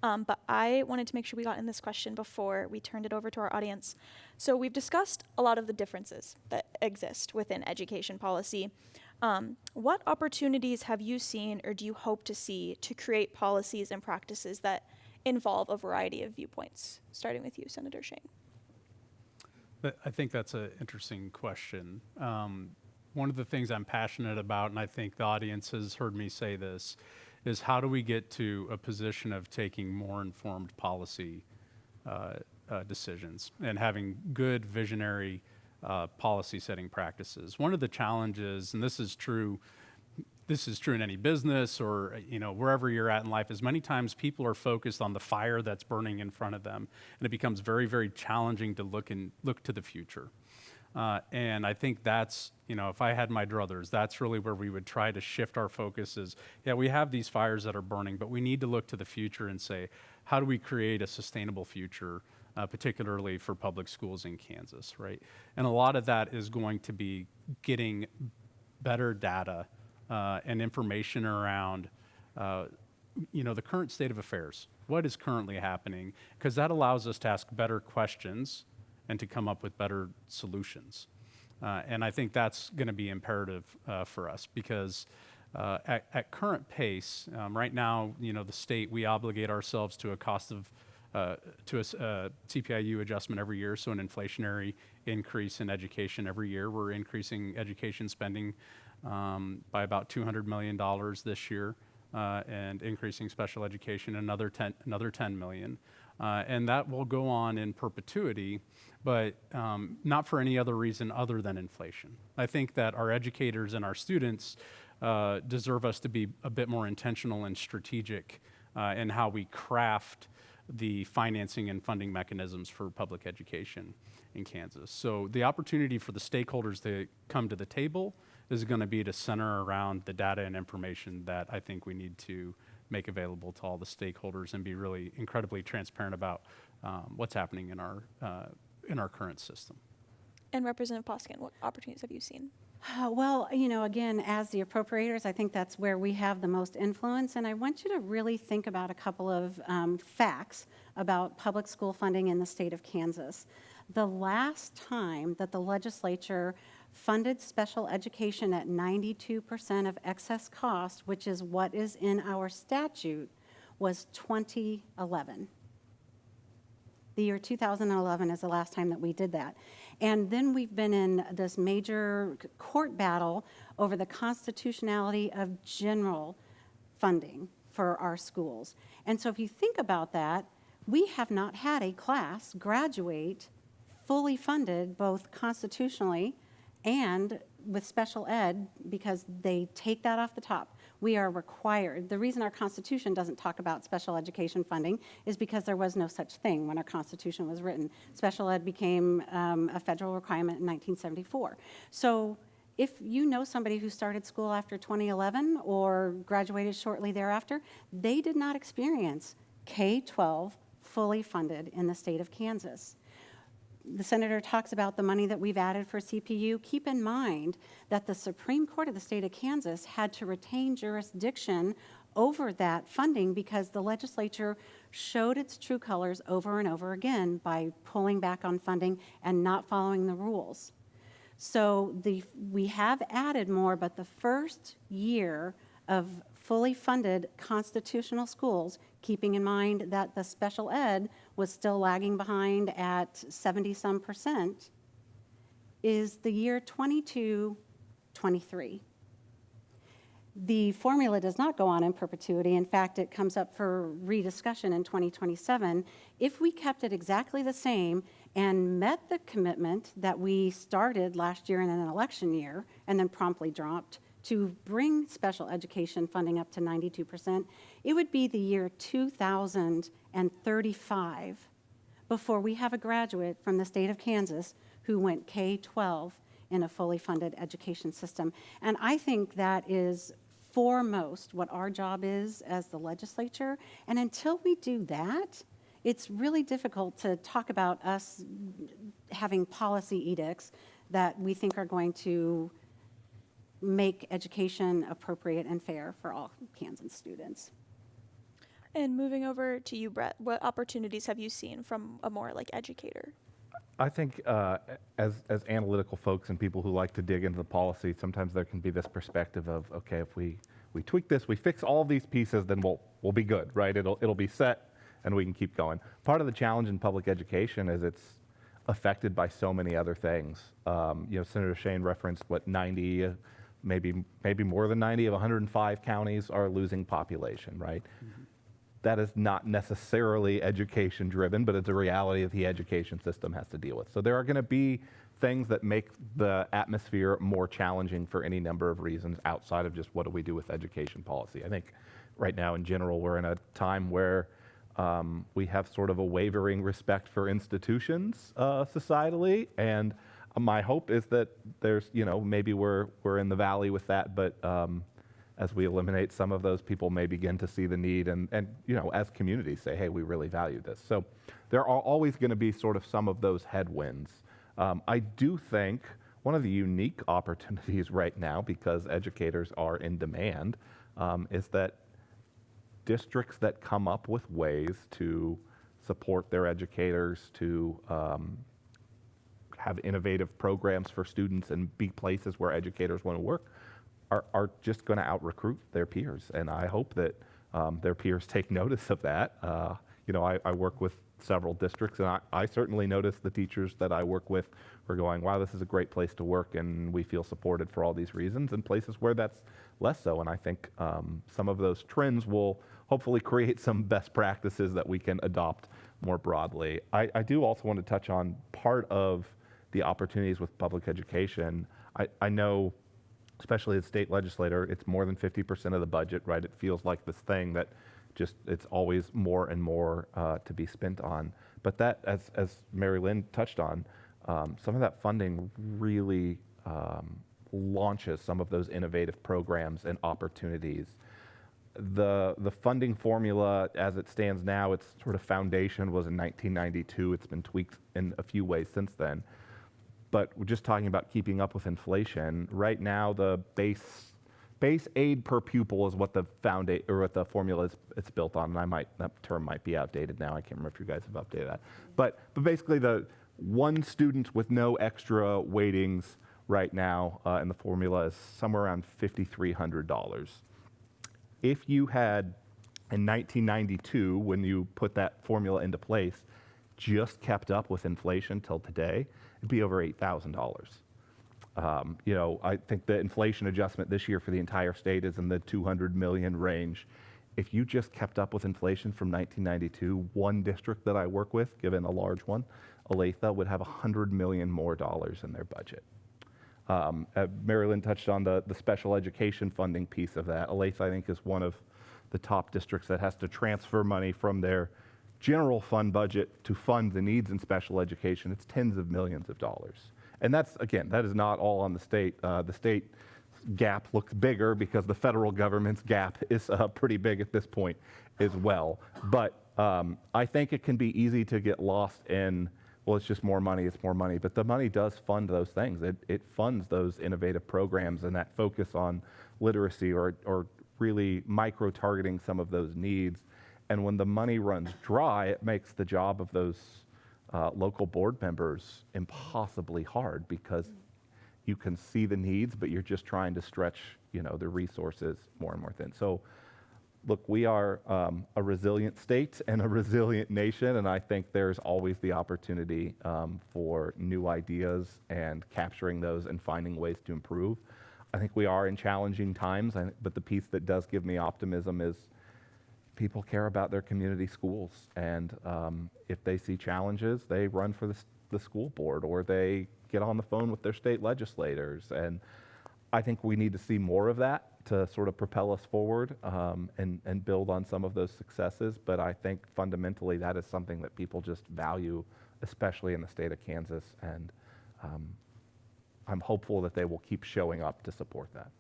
But I wanted to make sure we got in this question before we turned it over to our audience. So we've discussed a lot of the differences that exist within education policy. What opportunities have you seen, or do you hope to see, to create policies and practices that involve a variety of viewpoints? Starting with you, Senator Shane. I think that's an interesting question. one of the things I'm passionate about, and I think the audience has heard me say this, is how do we get to a position of taking more informed policy decisions and having good visionary policy setting practices. One of the challenges, and this is true in any business or wherever you're at in life, is many times people are focused on the fire that's burning in front of them, and it becomes very, very challenging to look to the future. And I think that's, if I had my druthers, that's really where we would try to shift our focus is, yeah, we have these fires that are burning, but we need to look to the future and say, how do we create a sustainable future, particularly for public schools in Kansas, right? And a lot of that is going to be getting better data and information around, the current state of affairs. What is currently happening? Because that allows us to ask better questions and to come up with better solutions. And I think that's going to be imperative for us because at current pace, right now, the state, we obligate ourselves to a cost of, to a CPIU adjustment every year, so an inflationary increase in education every year. We're increasing education spending by about $200 million this year and increasing special education another 10 million. And that will go on in perpetuity, but not for any other reason other than inflation. I think that our educators and our students deserve us to be a bit more intentional and strategic in how we craft the financing and funding mechanisms for public education in Kansas. So the opportunity for the stakeholders to come to the table is going to be to center around the data and information that I think we need to make available to all the stakeholders and be really incredibly transparent about what's happening in our current system. And Representative Poskin, what opportunities have you seen? Well, again, as the appropriators, I think that's where we have the most influence. And I want you to really think about a couple of facts about public school funding in the state of Kansas. The last time that the legislature funded special education at 92% of excess cost, which is what is in our statute, was 2011. The year 2011 is the last time that we did that. And then we've been in this major court battle over the constitutionality of general funding for our schools. And so if you think about that, we have not had a class graduate fully funded both constitutionally and with special ed because they take that off the top. We are required. The reason our Constitution doesn't talk about special education funding is because there was no such thing when our Constitution was written. Special ed became a federal requirement in 1974. So if you know somebody who started school after 2011 or graduated shortly thereafter, they did not experience K-12 fully funded in the state of Kansas. The senator talks about the money that we've added for CPU. Keep in mind that the Supreme Court of the state of Kansas had to retain jurisdiction over that funding because the legislature showed its true colors over and over again by pulling back on funding and not following the rules. So we have added more, but the first year of fully funded constitutional schools, keeping in mind that the special ed was still lagging behind at 70-some percent, is the year 22-23. The formula does not go on in perpetuity. In fact, it comes up for rediscussion in 2027. If we kept it exactly the same and met the commitment that we started last year in an election year and then promptly dropped to bring special education funding up to 92%, it would be the year 2035 before we have a graduate from the state of Kansas who went K-12 in a fully funded education system. And I think that is foremost what our job is as the legislature. And until we do that, it's really difficult to talk about us having policy edicts that we think are going to make education appropriate and fair for all Kansas students. And moving over to you, Brett, what opportunities have you seen from a more educator? I think as analytical folks and people who like to dig into the policy, sometimes there can be this perspective of, okay, if we tweak this, we fix all these pieces, then we'll be good, right? It'll be set and we can keep going. Part of the challenge in public education is it's affected by so many other things. Senator Shane referenced what 90, maybe more than 90 of 105 counties are losing population, right? That is not necessarily education driven, but it's a reality that the education system has to deal with. So there are going to be things that make the atmosphere more challenging for any number of reasons outside of just what do we do with education policy. I think right now in general we're in a time where we have sort of a wavering respect for institutions societally, and my hope is that there's, maybe we're in the valley with that, but as we eliminate some of those, people may begin to see the need and as communities say, hey, we really value this. So there are always going to be sort of some of those headwinds. I do think one of the unique opportunities right now, because educators are in demand, is that districts that come up with ways to support their educators, to have innovative programs for students and be places where educators want to work, are just going to out-recruit their peers. And I hope that their peers take notice of that. I work with several districts, and I certainly notice the teachers that I work with are going, wow, this is a great place to work, and we feel supported for all these reasons, and places where that's less so. And I think some of those trends will hopefully create some best practices that we can adopt more broadly. I do also want to touch on part of the opportunities with public education. I know, especially as state legislator, it's more than 50% of the budget, right? It feels like this thing that just, it's always more and more to be spent on. But that, as Mary Lynn touched on, some of that funding really launches some of those innovative programs and opportunities. The funding formula as it stands now, its sort of foundation was in 1992. It's been tweaked in a few ways since then. But we're just talking about keeping up with inflation. Right now, the base aid per pupil is what the what the formula is it's built on. And that term might be outdated now. I can't remember if you guys have updated that. But basically, the one student with no extra weightings right now in the formula is somewhere around $5,300. If you had, in 1992, when you put that formula into place, just kept up with inflation till today, it'd be over $8,000. I think the inflation adjustment this year for the entire state is in the 200 million range. If you just kept up with inflation from 1992, one district that I work with, given a large one, Olathe, would have $100 million more in their budget. Mary Lynn touched on the special education funding piece of that. Olathe, I think, is one of the top districts that has to transfer money from their general fund budget to fund the needs in special education. It's tens of millions of dollars. And that is not all on the state. The state gap looks bigger because the federal government's gap is pretty big at this point as well. But I think it can be easy to get lost in, well, it's just more money, it's more money. But the money does fund those things. It funds those innovative programs and that focus on literacy or really micro-targeting some of those needs. And when the money runs dry, it makes the job of those local board members impossibly hard because you can see the needs, but you're just trying to stretch, the resources more and more thin. So, look, we are a resilient state and a resilient nation, and I think there's always the opportunity for new ideas and capturing those and finding ways to improve. I think we are in challenging times, but the piece that does give me optimism is people care about their community schools, and if they see challenges, they run for the school board or they get on the phone with their state legislators. And I think we need to see more of that to sort of propel us forward and build on some of those successes. But I think fundamentally that is something that people just value, especially in the state of Kansas. And I'm hopeful that they will keep showing up to support that.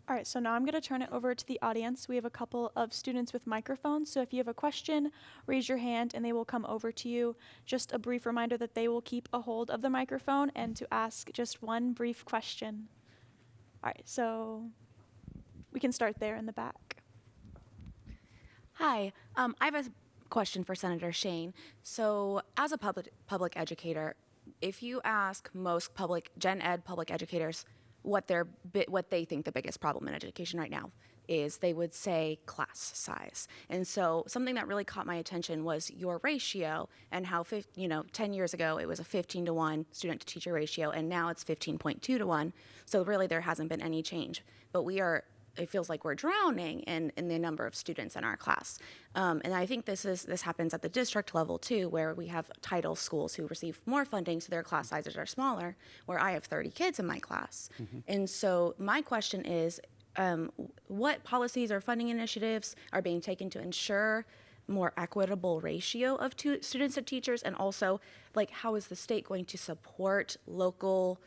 All right, so now I'm going to turn it over to the audience. We have a couple of students with microphones, so if you have a question, raise your hand and they will come over to you. Just a brief reminder that they will keep a hold of the microphone and to ask just one brief question. All right, so we can start there in the back. Hi, I have a question for Senator Shane. So as a public educator, if you ask most gen ed public educators what they think the biggest problem in education right now, is they would say class size. And so something that really caught my attention was your ratio and how, 10 years ago it was a 15-to-1 student to teacher ratio, and now it's 15.2 to 1. So really there hasn't been any change. But it feels like we're drowning in the number of students in our class. And I think this happens at the district level too, where we have title schools who receive more funding, so their class sizes are smaller, where I have 30 kids in my class. And so my question is, what policies or funding initiatives are being taken to ensure more equitable ratio of students to teachers? And also, like, how is the state going to support local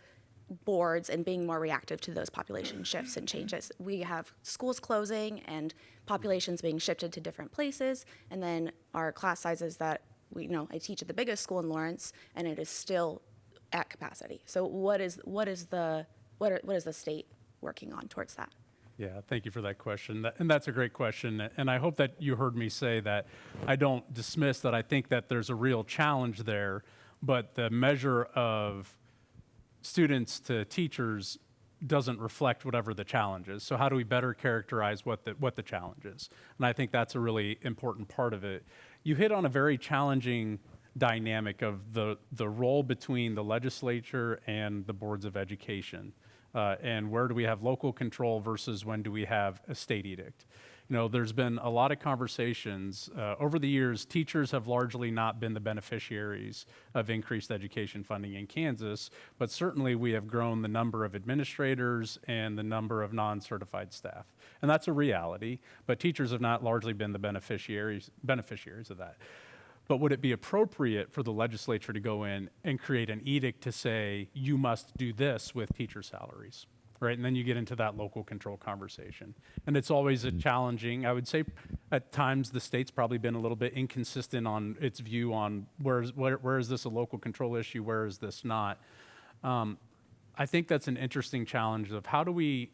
boards and being more reactive to those population shifts and changes? We have schools closing and populations being shifted to different places, and then our class sizes that I teach at the biggest school in Lawrence, and it is still at capacity. So what is the state working on towards that? Yeah, thank you for that question. And that's a great question. And I hope that you heard me say that I don't dismiss that. I think that there's a real challenge there, but the measure of students to teachers doesn't reflect whatever the challenge is. So how do we better characterize what the challenge is? And I think that's a really important part of it. You hit on a very challenging dynamic of the role between the legislature and the boards of education. And where do we have local control versus when do we have a state edict? There's been a lot of conversations. Over the years, teachers have largely not been the beneficiaries of increased education funding in Kansas, but certainly we have grown the number of administrators and the number of non-certified staff. And that's a reality, but teachers have not largely been the beneficiaries of that. But would it be appropriate for the legislature to go in and create an edict to say, you must do this with teacher salaries, right? And then you get into that local control conversation. And it's always a challenging, I would say at times the state's probably been a little bit inconsistent on its view on where is this a local control issue, where is this not? I think that's an interesting challenge of how do we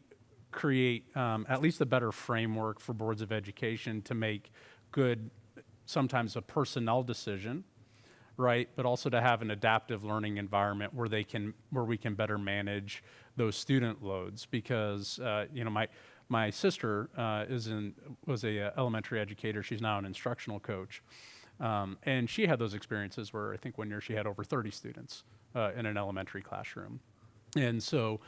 create at least a better framework for boards of education to make good, sometimes a personnel decision, right? But also to have an adaptive learning environment where we can better manage those student loads. Because my sister was a elementary educator. She's now an instructional coach, and she had those experiences where I think one year she had over 30 students in an elementary classroom. And so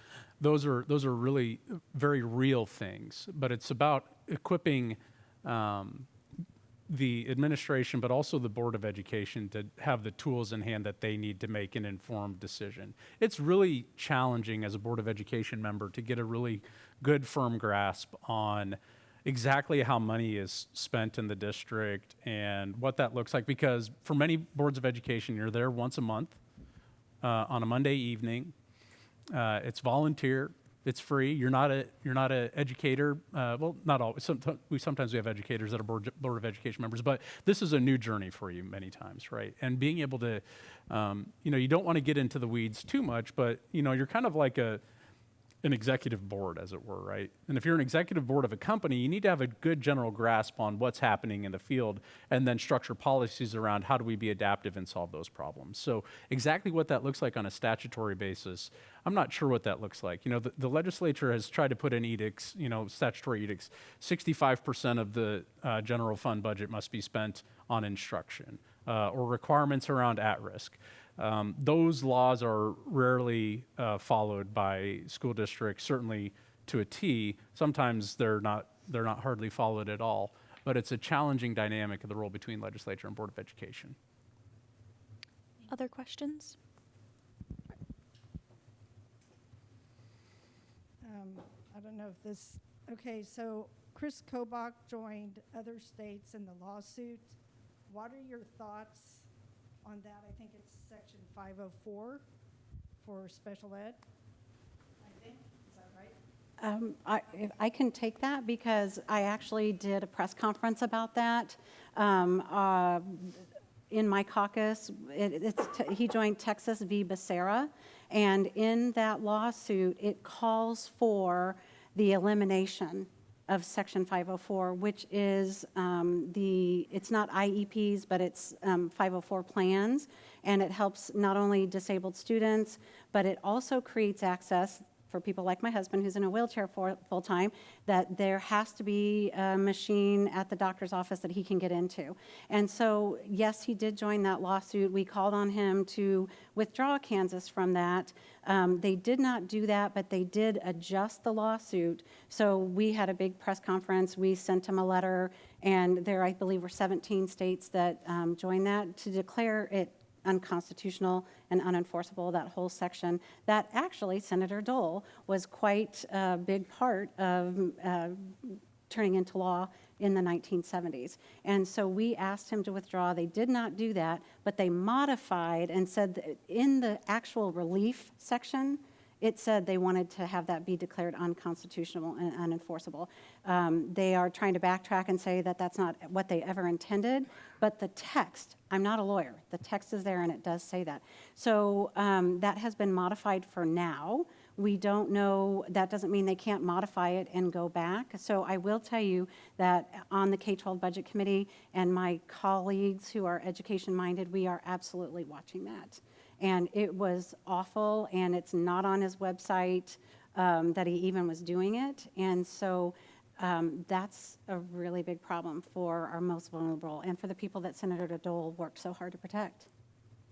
those are really very real things. But it's about equipping the administration, but also the Board of Education to have the tools in hand that they need to make an informed decision. It's really challenging as a Board of Education member to get a really good, firm grasp on exactly how money is spent in the district and what that looks like, because for many boards of education, you're there once a month on a Monday evening. It's volunteer. It's free. You're not a educator. Well, not always. Sometimes we have educators that are board of education members, but this is a new journey for you many times, right? And being able to, you don't want to get into the weeds too much, but you're kind of like an executive board, as it were, right? And if you're an executive board of a company, you need to have a good general grasp on what's happening in the field and then structure policies around how do we be adaptive and solve those problems. So exactly what that looks like on a statutory basis, I'm not sure what that looks like. The legislature has tried to put in edicts, statutory edicts, 65% of the general fund budget must be spent on instruction or requirements around at-risk. Those laws are rarely followed by school districts, certainly to a T. Sometimes they're not hardly followed at all. But it's a challenging dynamic of the role between legislature and Board of Education. Other questions? I don't know if this, okay, so Chris Kobach joined other states in the lawsuit. What are your thoughts on that? I think it's section 504 for special ed, I think. Is that right? I can take that because I actually did a press conference about that. In my caucus, he joined Texas v. Becerra, and in that lawsuit, it calls for the elimination of Section 504, which is it's not IEPs, but it's 504 plans, and it helps not only disabled students, but it also creates access for people like my husband who's in a wheelchair full-time, that there has to be a machine at the doctor's office that he can get into. And so, yes, he did join that lawsuit. We called on him to withdraw Kansas from that. They did not do that, but they did adjust the lawsuit. So we had a big press conference. We sent him a letter, and there, I believe, were 17 states that joined that to declare it unconstitutional and unenforceable, that whole section. That actually, Senator Dole was quite a big part of turning into law in the 1970s. And so we asked him to withdraw. They did not do that, but they modified and said that in the actual relief section, it said they wanted to have that be declared unconstitutional and unenforceable. They are trying to backtrack and say that that's not what they ever intended, but the text, I'm not a lawyer, the text is there and it does say that. So that has been modified for now. We don't know, that doesn't mean they can't modify it and go back. So I will tell you that on the K-12 Budget Committee and my colleagues who are education-minded, we are absolutely watching that. And it was awful, and it's not on his website that he even was doing it. And so that's a really big problem for our most vulnerable and for the people that Senator Dole worked so hard to protect.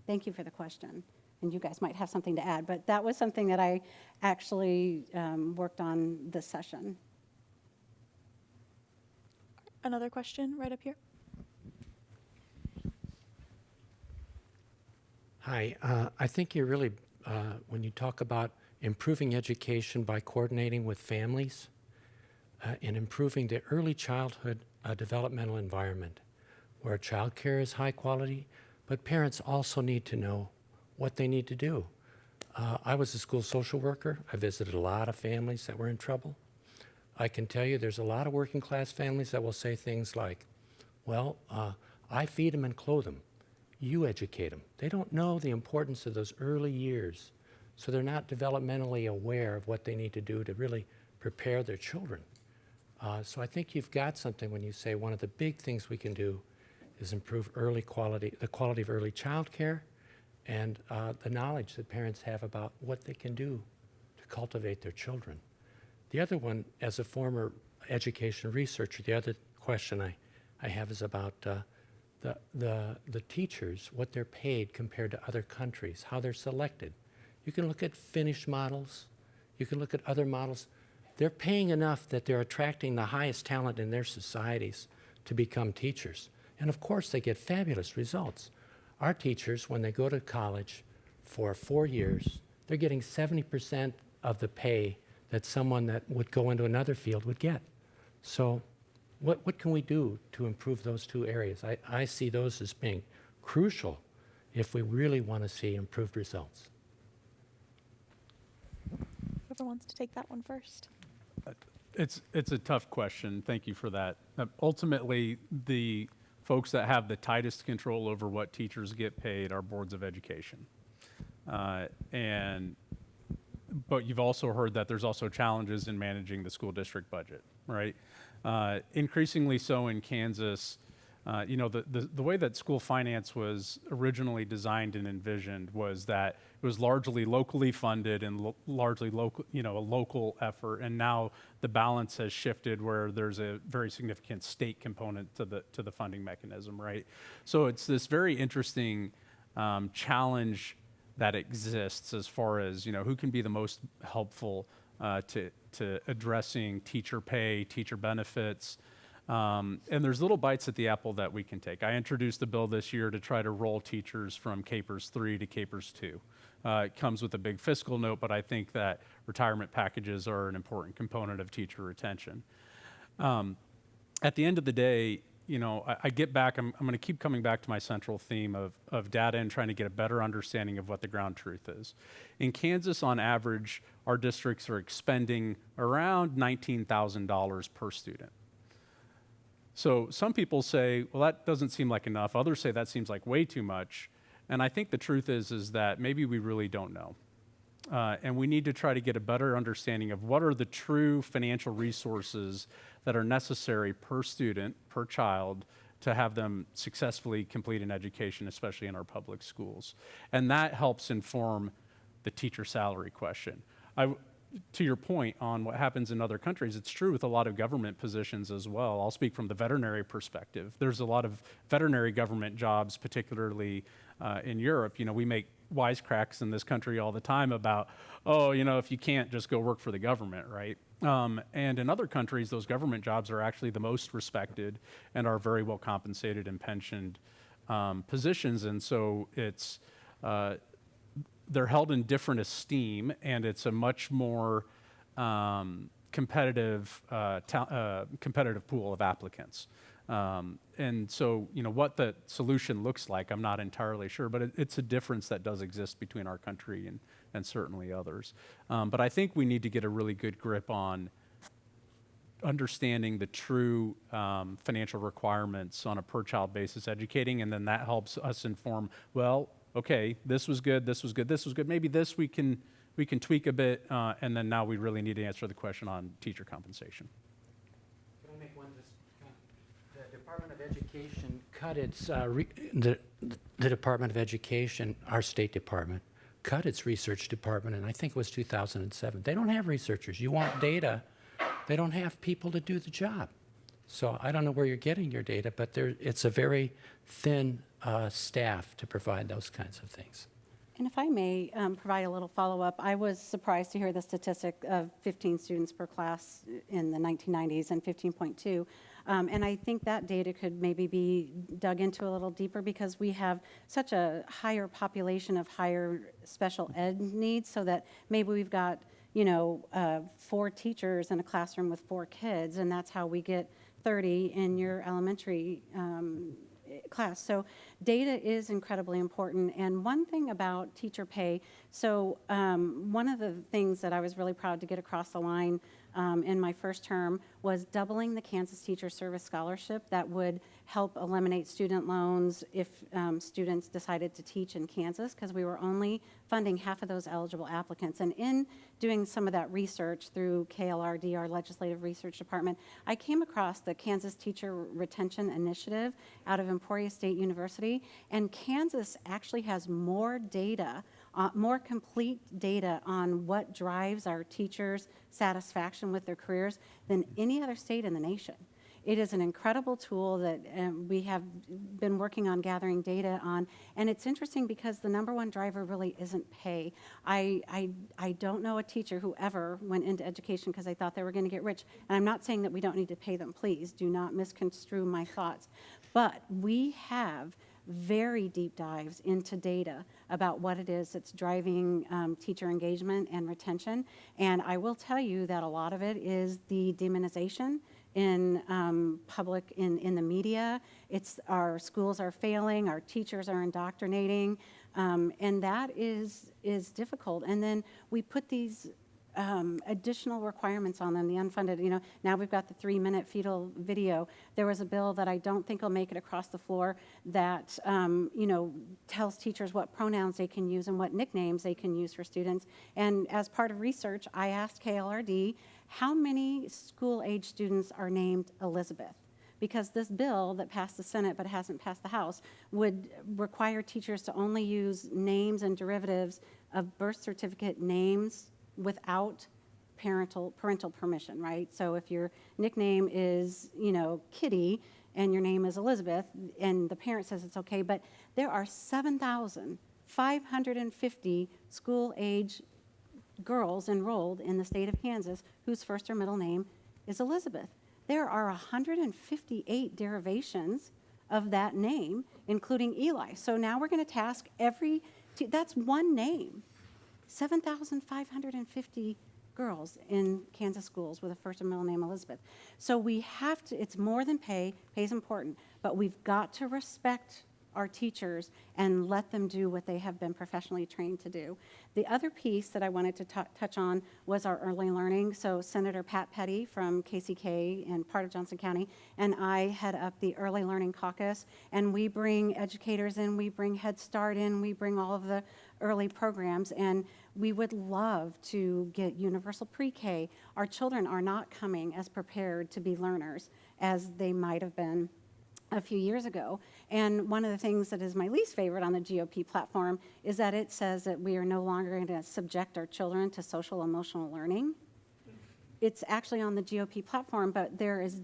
Thank you for the question. And you guys might have something to add, but that was something that I actually worked on this session. Another question right up here. Hi, I think you really, when you talk about improving education by coordinating with families and improving the early childhood developmental environment where child care is high quality, but parents also need to know what they need to do. I was a school social worker. I visited a lot of families that were in trouble. I can tell you there's a lot of working class families that will say things like, well, I feed them and clothe them. You educate them. They don't know the importance of those early years, so they're not developmentally aware of what they need to do to really prepare their children. So I think you've got something when you say one of the big things we can do is improve the quality of early child care and the knowledge that parents have about what they can do to cultivate their children. The other one, as a former education researcher, the other question I have is about the teachers, what they're paid compared to other countries, how they're selected. You can look at Finnish models. You can look at other models. They're paying enough that they're attracting the highest talent in their societies to become teachers. And of course, they get fabulous results. Our teachers, when they go to college for 4 years, they're getting 70% of the pay that someone that would go into another field would get. So what can we do to improve those two areas? I see those as being crucial if we really want to see improved results. Whoever wants to take that one first. It's a tough question. Thank you for that. Ultimately, the folks that have the tightest control over what teachers get paid are boards of education. But you've also heard that there's also challenges in managing the school district budget, right? Increasingly so in Kansas, the way that school finance was originally designed and envisioned was that it was largely locally funded and largely local, a local effort. And now the balance has shifted where there's a very significant state component to the funding mechanism, right? So it's this very interesting challenge that exists as far as who can be the most helpful to addressing teacher pay, teacher benefits. And there's little bites at the apple that we can take. I introduced the bill this year to try to roll teachers from KPERS 3 to KPERS 2. It comes with a big fiscal note, but I think that retirement packages are an important component of teacher retention. At the end of the day, I get back, I'm going to keep coming back to my central theme of data and trying to get a better understanding of what the ground truth is. In Kansas, on average, our districts are expending around $19,000 per student. So some people say, well, that doesn't seem like enough. Others say that seems like way too much. And I think the truth is that maybe we really don't know. And we need to try to get a better understanding of what are the true financial resources that are necessary per student, per child, to have them successfully complete an education, especially in our public schools. And that helps inform the teacher salary question. to your point on what happens in other countries, it's true with a lot of government positions as well. I'll speak from the veterinary perspective. There's a lot of veterinary government jobs, particularly in Europe. You know, we make wisecracks in this country all the time about, oh, you know, if you can't, just go work for the government, right? And in other countries, those government jobs are actually the most respected and are very well compensated and pensioned positions. And so it's, they're held in different esteem, and it's a much more competitive pool of applicants. And so, you know, what the solution looks like, I'm not entirely sure, but it's a difference that does exist between our country and certainly others. But I think we need to get a really good grip on understanding the true financial requirements on a per-child basis educating, and then that helps us inform, well, okay, this was good, this was good, this was good. Maybe this we can tweak a bit, and then now we really need to answer the question on teacher compensation. Can I make one just the Department of Education cut its the Department of Education, our State Department, cut its research department, and I think it was 2007. They don't have researchers. You want data, they don't have people to do the job. So I don't know where you're getting your data, but it's a very thin staff to provide those kinds of things. And if I may provide a little follow-up, I was surprised to hear the statistic of 15 students per class in the 1990s and 15.2. And I think that data could maybe be dug into a little deeper because we have such a higher population of higher special ed needs, so that maybe we've got, you know, 4 teachers in a classroom with 4 kids, and that's how we get 30 in your elementary class. So data is incredibly important. And one thing about teacher pay, so one of the things that I was really proud to get across the line in my first term was doubling the Kansas Teacher Service Scholarship that would help eliminate student loans if students decided to teach in Kansas, because we were only funding half of those eligible applicants. And in doing some of that research through KLRD, our Legislative Research Department, I came across the Kansas Teacher Retention Initiative out of Emporia State University, and Kansas actually has more data, more complete data on what drives our teachers' satisfaction with their careers than any other state in the nation. It is an incredible tool that we have been working on gathering data on, and it's interesting because the number one driver really isn't pay. I don't know a teacher who ever went into education because they thought they were going to get rich, and I'm not saying that we don't need to pay them. Please do not misconstrue my thoughts, but we have very deep dives into data about what it is that's driving teacher engagement and retention. And I will tell you that a lot of it is the demonization in public, in the media. It's our schools are failing, our teachers are indoctrinating, and that is difficult. And then we put these additional requirements on them, the unfunded, you know, now we've got the 3-minute fetal video. There was a bill that I don't think will make it across the floor that, you know, tells teachers what pronouns they can use and what nicknames they can use for students. And as part of research, I asked KLRD, how many school-age students are named Elizabeth? Because this bill that passed the Senate but hasn't passed the House would require teachers to only use names and derivatives of birth certificate names without parental permission, right? So if your nickname is, you know, Kitty and your name is Elizabeth and the parent says it's okay, but there are 7,550 school-age girls enrolled in the state of Kansas whose first or middle name is Elizabeth. There are 158 derivations of that name, including Eli. So now we're going to task that's one name. 7,550 girls in Kansas schools with a first and middle name Elizabeth. So we have to, it's more than pay, pay's important, but we've got to respect our teachers and let them do what they have been professionally trained to do. The other piece that I wanted to touch on was our early learning. So Senator Pat Petty from KCK and part of Johnson County and I head up the early learning caucus, and we bring educators in, we bring Head Start in, we bring all of the early programs, and we would love to get universal pre-K. Our children are not coming as prepared to be learners as they might have been a few years ago. And one of the things that is my least favorite on the GOP platform is that it says that we are no longer going to subject our children to social emotional learning. It's actually on the GOP platform, but there's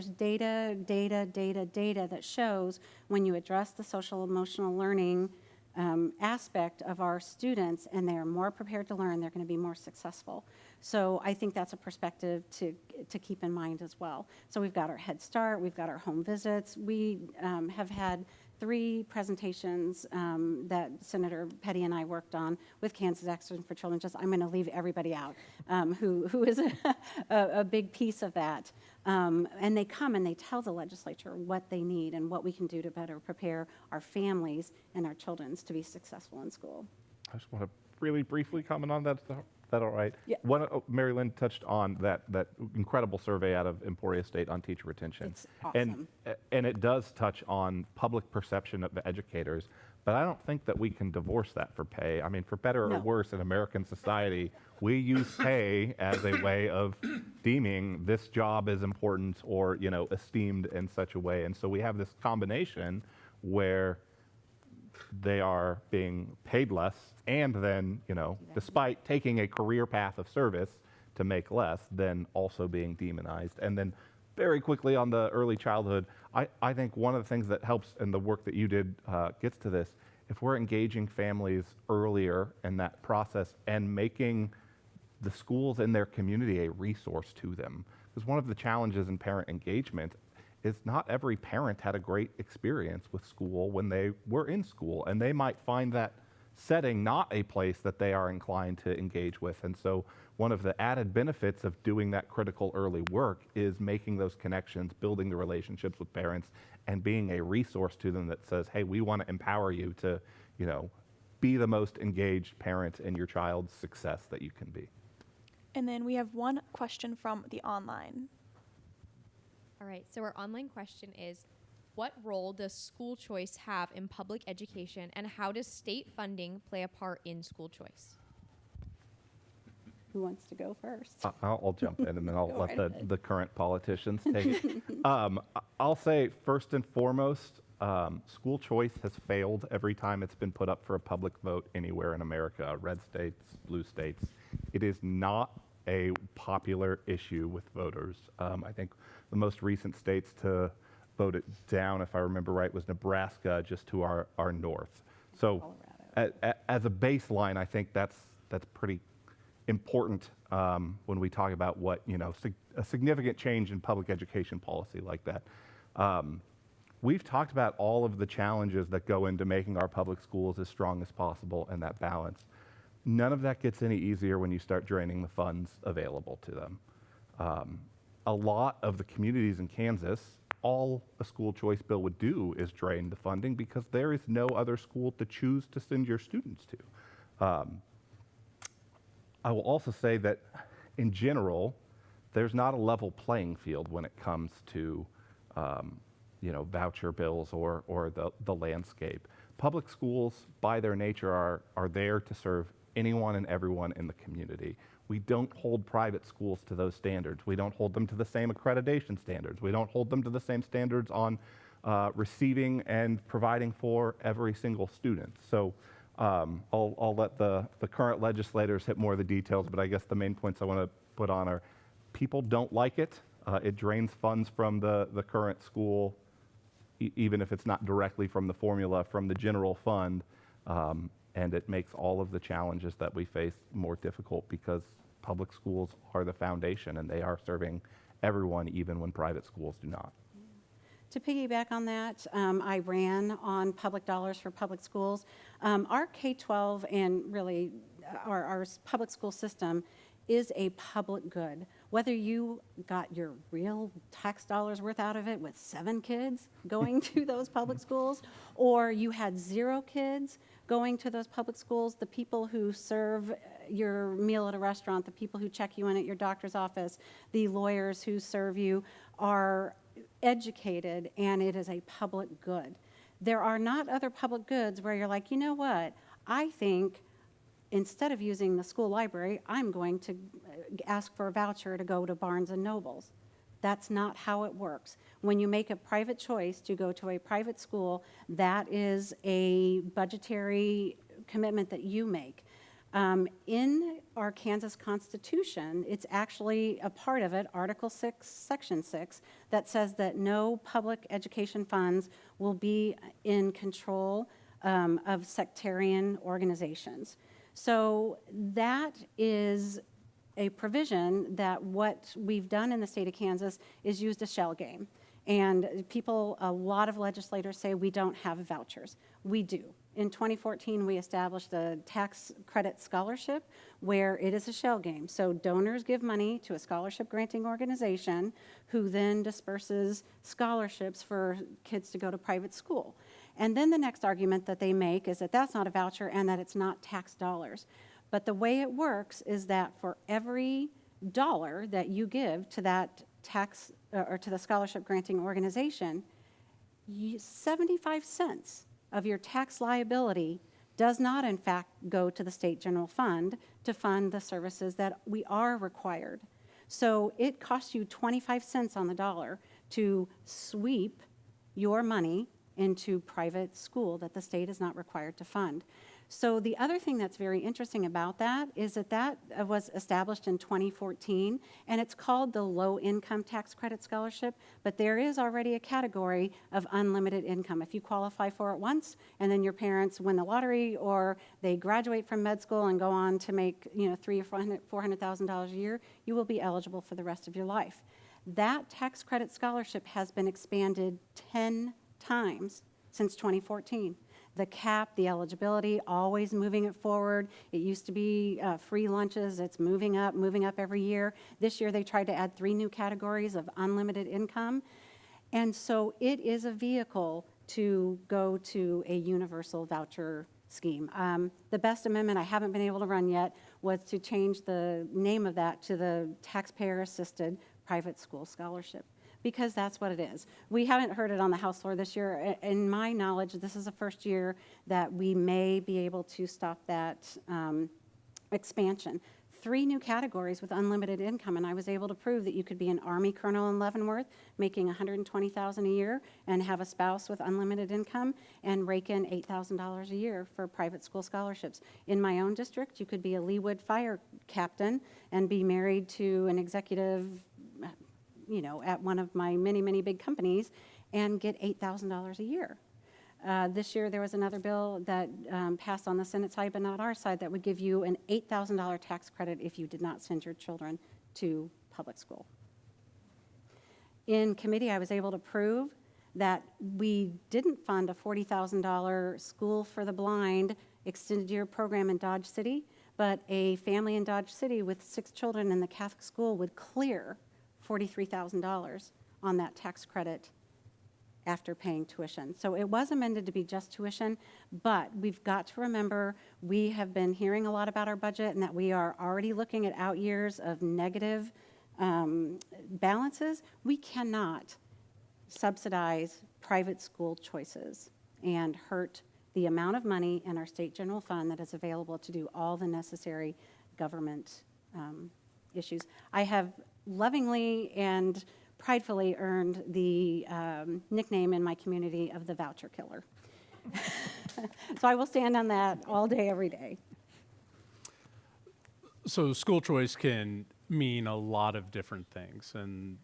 data that shows when you address the social emotional learning aspect of our students and they're more prepared to learn, they're going to be more successful. So I think that's a perspective to keep in mind as well. So we've got our Head Start, we've got our home visits. We have had 3 presentations that Senator Petty and I worked on with Kansas Action for Children. I'm going to leave everybody out who is a big piece of that. And they come and they tell the legislature what they need and what we can do to better prepare our families and our children to be successful in school. I just want to really briefly comment on that. Is that all right? Yeah. Mary Lynn touched on that incredible survey out of Emporia State on teacher retention. It's awesome. And it does touch on public perception of educators, but I don't think that we can divorce that for pay. I mean, for better No. or worse in American society, we use pay as a way of deeming this job as important or, esteemed in such a way. And so we have this combination where they are being paid less and then, despite taking a career path of service to make less, then also being demonized. And then very quickly on the early childhood, I think one of the things that helps in the work that you did gets to this, if we're engaging families earlier in that process and making the schools in their community a resource to them. Because one of the challenges in parent engagement is not every parent had a great experience with school when they were in school, and they might find that setting not a place that they are inclined to engage with. And so one of the added benefits of doing that critical early work is making those connections, building the relationships with parents, and being a resource to them that says, hey, we want to empower you to, be the most engaged parent in your child's success that you can be. And then we have one question from the online. All right, so our online question is, what role does school choice have in public education, and how does state funding play a part in school choice? Who wants to go first? I'll jump in and then I'll Go let right ahead. the current politicians take it. I'll say first and foremost, school choice has failed every time it's been put up for a public vote anywhere in America, red states, blue states. It is not a popular issue with voters. I think the most recent states to vote it down, if I remember right, was Nebraska, just to our north. So as a baseline, I think that's pretty important when we talk about what, a significant change in public education policy like that. We've talked about all of the challenges that go into making our public schools as strong as possible and that balance. None of that gets any easier when you start draining the funds available to them. A lot of the communities in Kansas, all a school choice bill would do is drain the funding because there is no other school to choose to send your students to. I will also say that in general, there's not a level playing field when it comes to voucher bills or the landscape. Public schools, by their nature, are there to serve anyone and everyone in the community. We don't hold private schools to those standards. We don't hold them to the same accreditation standards. We don't hold them to the same standards on receiving and providing for every single student. So I'll let the current legislators hit more of the details, but I guess the main points I want to put on are people don't like it. It drains funds from the current school, even if it's not directly from the formula, from the general fund. And it makes all of the challenges that we face more difficult because public schools are the foundation and they are serving everyone, even when private schools do not. To piggyback on that, I ran on public dollars for public schools. Our K-12 and really our public school system is a public good. Whether you got your real tax dollars worth out of it with 7 kids going to those public schools, or you had 0 kids going to those public schools, the people who serve your meal at a restaurant, the people who check you in at your doctor's office, the lawyers who serve you are educated, and it is a public good. There are not other public goods where you're like, you know what, I think instead of using the school library, I'm going to ask for a voucher to go to Barnes and Nobles. That's not how it works. When you make a private choice to go to a private school, that is a budgetary commitment that you make. In our Kansas Constitution, it's actually a part of it, Article 6, Section 6, that says that no public education funds will be in control of sectarian organizations. So that is a provision that what we've done in the state of Kansas is used a shell game. And people, a lot of legislators say we don't have vouchers. We do. In 2014, we established a tax credit scholarship where it is a shell game. So donors give money to a scholarship granting organization who then disperses scholarships for kids to go to private school. And then the next argument that they make is that that's not a voucher and that it's not tax dollars. But the way it works is that for every dollar that you give to that tax or to the scholarship granting organization, 75 cents of your tax liability does not in fact go to the state general fund to fund the services that we are required. So it costs you 25 cents on the dollar to sweep your money into private school that the state is not required to fund. So the other thing that's very interesting about that is that that was established in 2014, and it's called the Low Income Tax Credit Scholarship, but there is already a category of unlimited income. If you qualify for it once, and then your parents win the lottery, or they graduate from med school and go on to make $300,000 or $400,000 a year, you will be eligible for the rest of your life. That tax credit scholarship has been expanded 10 times since 2014. The cap, the eligibility, always moving it forward. It used to be free lunches. It's moving up every year. This year they tried to add 3 new categories of unlimited income. And so it is a vehicle to go to a universal voucher scheme. The best amendment I haven't been able to run yet was to change the name of that to the taxpayer-assisted private school scholarship, because that's what it is. We haven't heard it on the House floor this year. In my knowledge, this is the first year that we may be able to stop that expansion. 3 new categories with unlimited income, and I was able to prove that you could be an Army colonel in Leavenworth making $120,000 a year and have a spouse with unlimited income and rake in $8,000 a year for private school scholarships. In my own district, you could be a Leawood fire captain and be married to an executive at one of my many, many big companies and get $8,000 a year. This year there was another bill that passed on the Senate side, but not our side, that would give you an $8,000 tax credit if you did not send your children to public school. In committee, I was able to prove that we didn't fund a $40,000 School for the Blind extended year program in Dodge City, but a family in Dodge City with 6 children in the Catholic school would clear $43,000 on that tax credit after paying tuition. So it was amended to be just tuition, but we've got to remember we have been hearing a lot about our budget and that we are already looking at out years of negative balances. We cannot subsidize private school choices and hurt the amount of money in our state general fund that is available to do all the necessary government issues. I have lovingly and pridefully earned the nickname in my community of the voucher killer. So I will stand on that all day, every day. So school choice can mean a lot of different things, and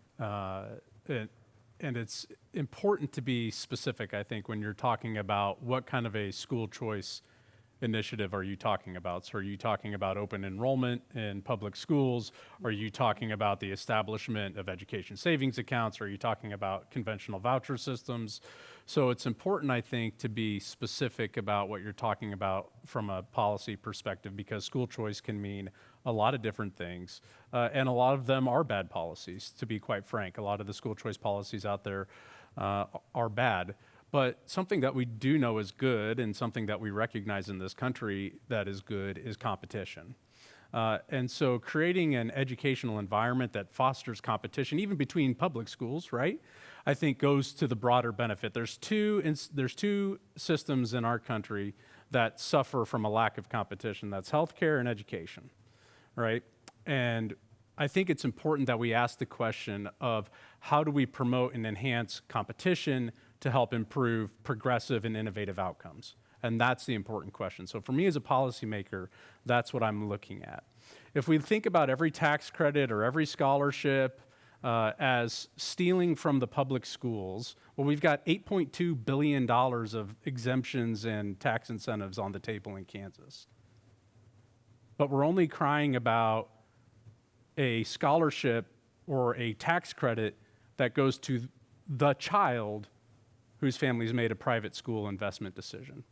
it's important to be specific, I think, when you're talking about what kind of a school choice initiative are you talking about? So are you talking about open enrollment in public schools? Are you talking about the establishment of education savings accounts? Are you talking about conventional voucher systems? So it's important, I think, to be specific about what you're talking about from a policy perspective, because school choice can mean a lot of different things. And a lot of them are bad policies, to be quite frank. A lot of the school choice policies out there are bad. But something that we do know is good, and something that we recognize in this country that is good, is competition. And so creating an educational environment that fosters competition, even between public schools, right, I think goes to the broader benefit. There's two systems in our country that suffer from a lack of competition. That's healthcare and education, right? And I think it's important that we ask the question of how do we promote and enhance competition to help improve progressive and innovative outcomes? And that's the important question. So for me as a policymaker, that's what I'm looking at. If we think about every tax credit or every scholarship as stealing from the public schools, well, we've got $8.2 billion of exemptions and tax incentives on the table in Kansas. But we're only crying about a scholarship or a tax credit that goes to the child whose family's made a private school investment decision.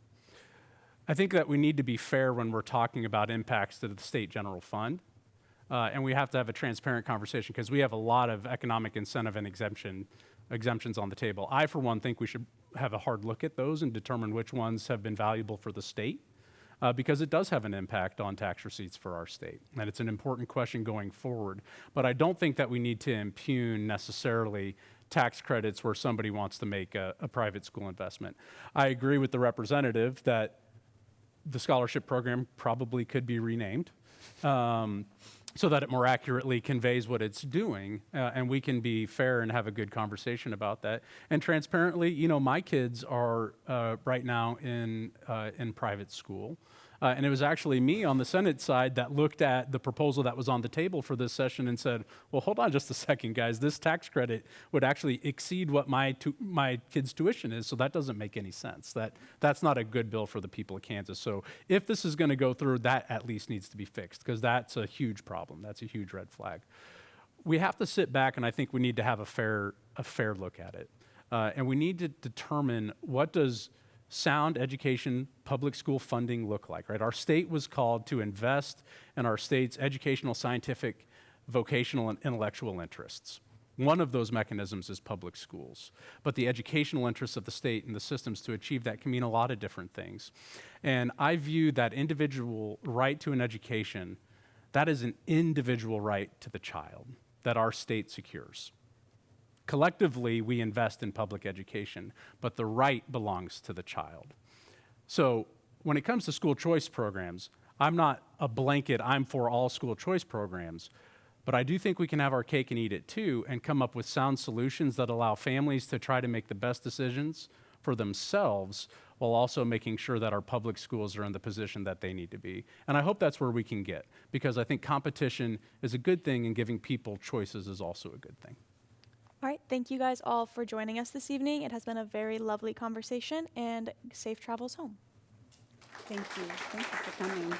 I think that we need to be fair when we're talking about impacts to the state general fund, and we have to have a transparent conversation because we have a lot of economic incentive and exemptions on the table. I, for one, think we should have a hard look at those and determine which ones have been valuable for the state, because it does have an impact on tax receipts for our state, and it's an important question going forward. But I don't think that we need to impugn necessarily tax credits where somebody wants to make a private school investment. I agree with the representative that the scholarship program probably could be renamed so that it more accurately conveys what it's doing, and we can be fair and have a good conversation about that. And transparently, you know, my kids are right now in private school, and it was actually me on the Senate side that looked at the proposal that was on the table for this session and said, well, hold on just a second, guys. This tax credit would actually exceed what my kids' tuition is, so that doesn't make any sense. That's not a good bill for the people of Kansas. So if this is going to go through, that at least needs to be fixed, because that's a huge problem. That's a huge red flag. We have to sit back, and I think we need to have a fair look at it. And we need to determine, what does sound education, public school funding look like, right? Our state was called to invest in our state's educational, scientific, vocational, and intellectual interests. One of those mechanisms is public schools. But the educational interests of the state and the systems to achieve that can mean a lot of different things. And I view that individual right to an education, that is an individual right to the child that our state secures. Collectively, we invest in public education, but the right belongs to the child. So when it comes to school choice programs, I'm not a blanket, I'm for all school choice programs, but I do think we can have our cake and eat it too and come up with sound solutions that allow families to try to make the best decisions for themselves while also making sure that our public schools are in the position that they need to be. And I hope that's where we can get, because I think competition is a good thing and giving people choices is also a good thing. All right, thank you guys all for joining us this evening. It has been a very lovely conversation, and safe travels home. Thank you for coming.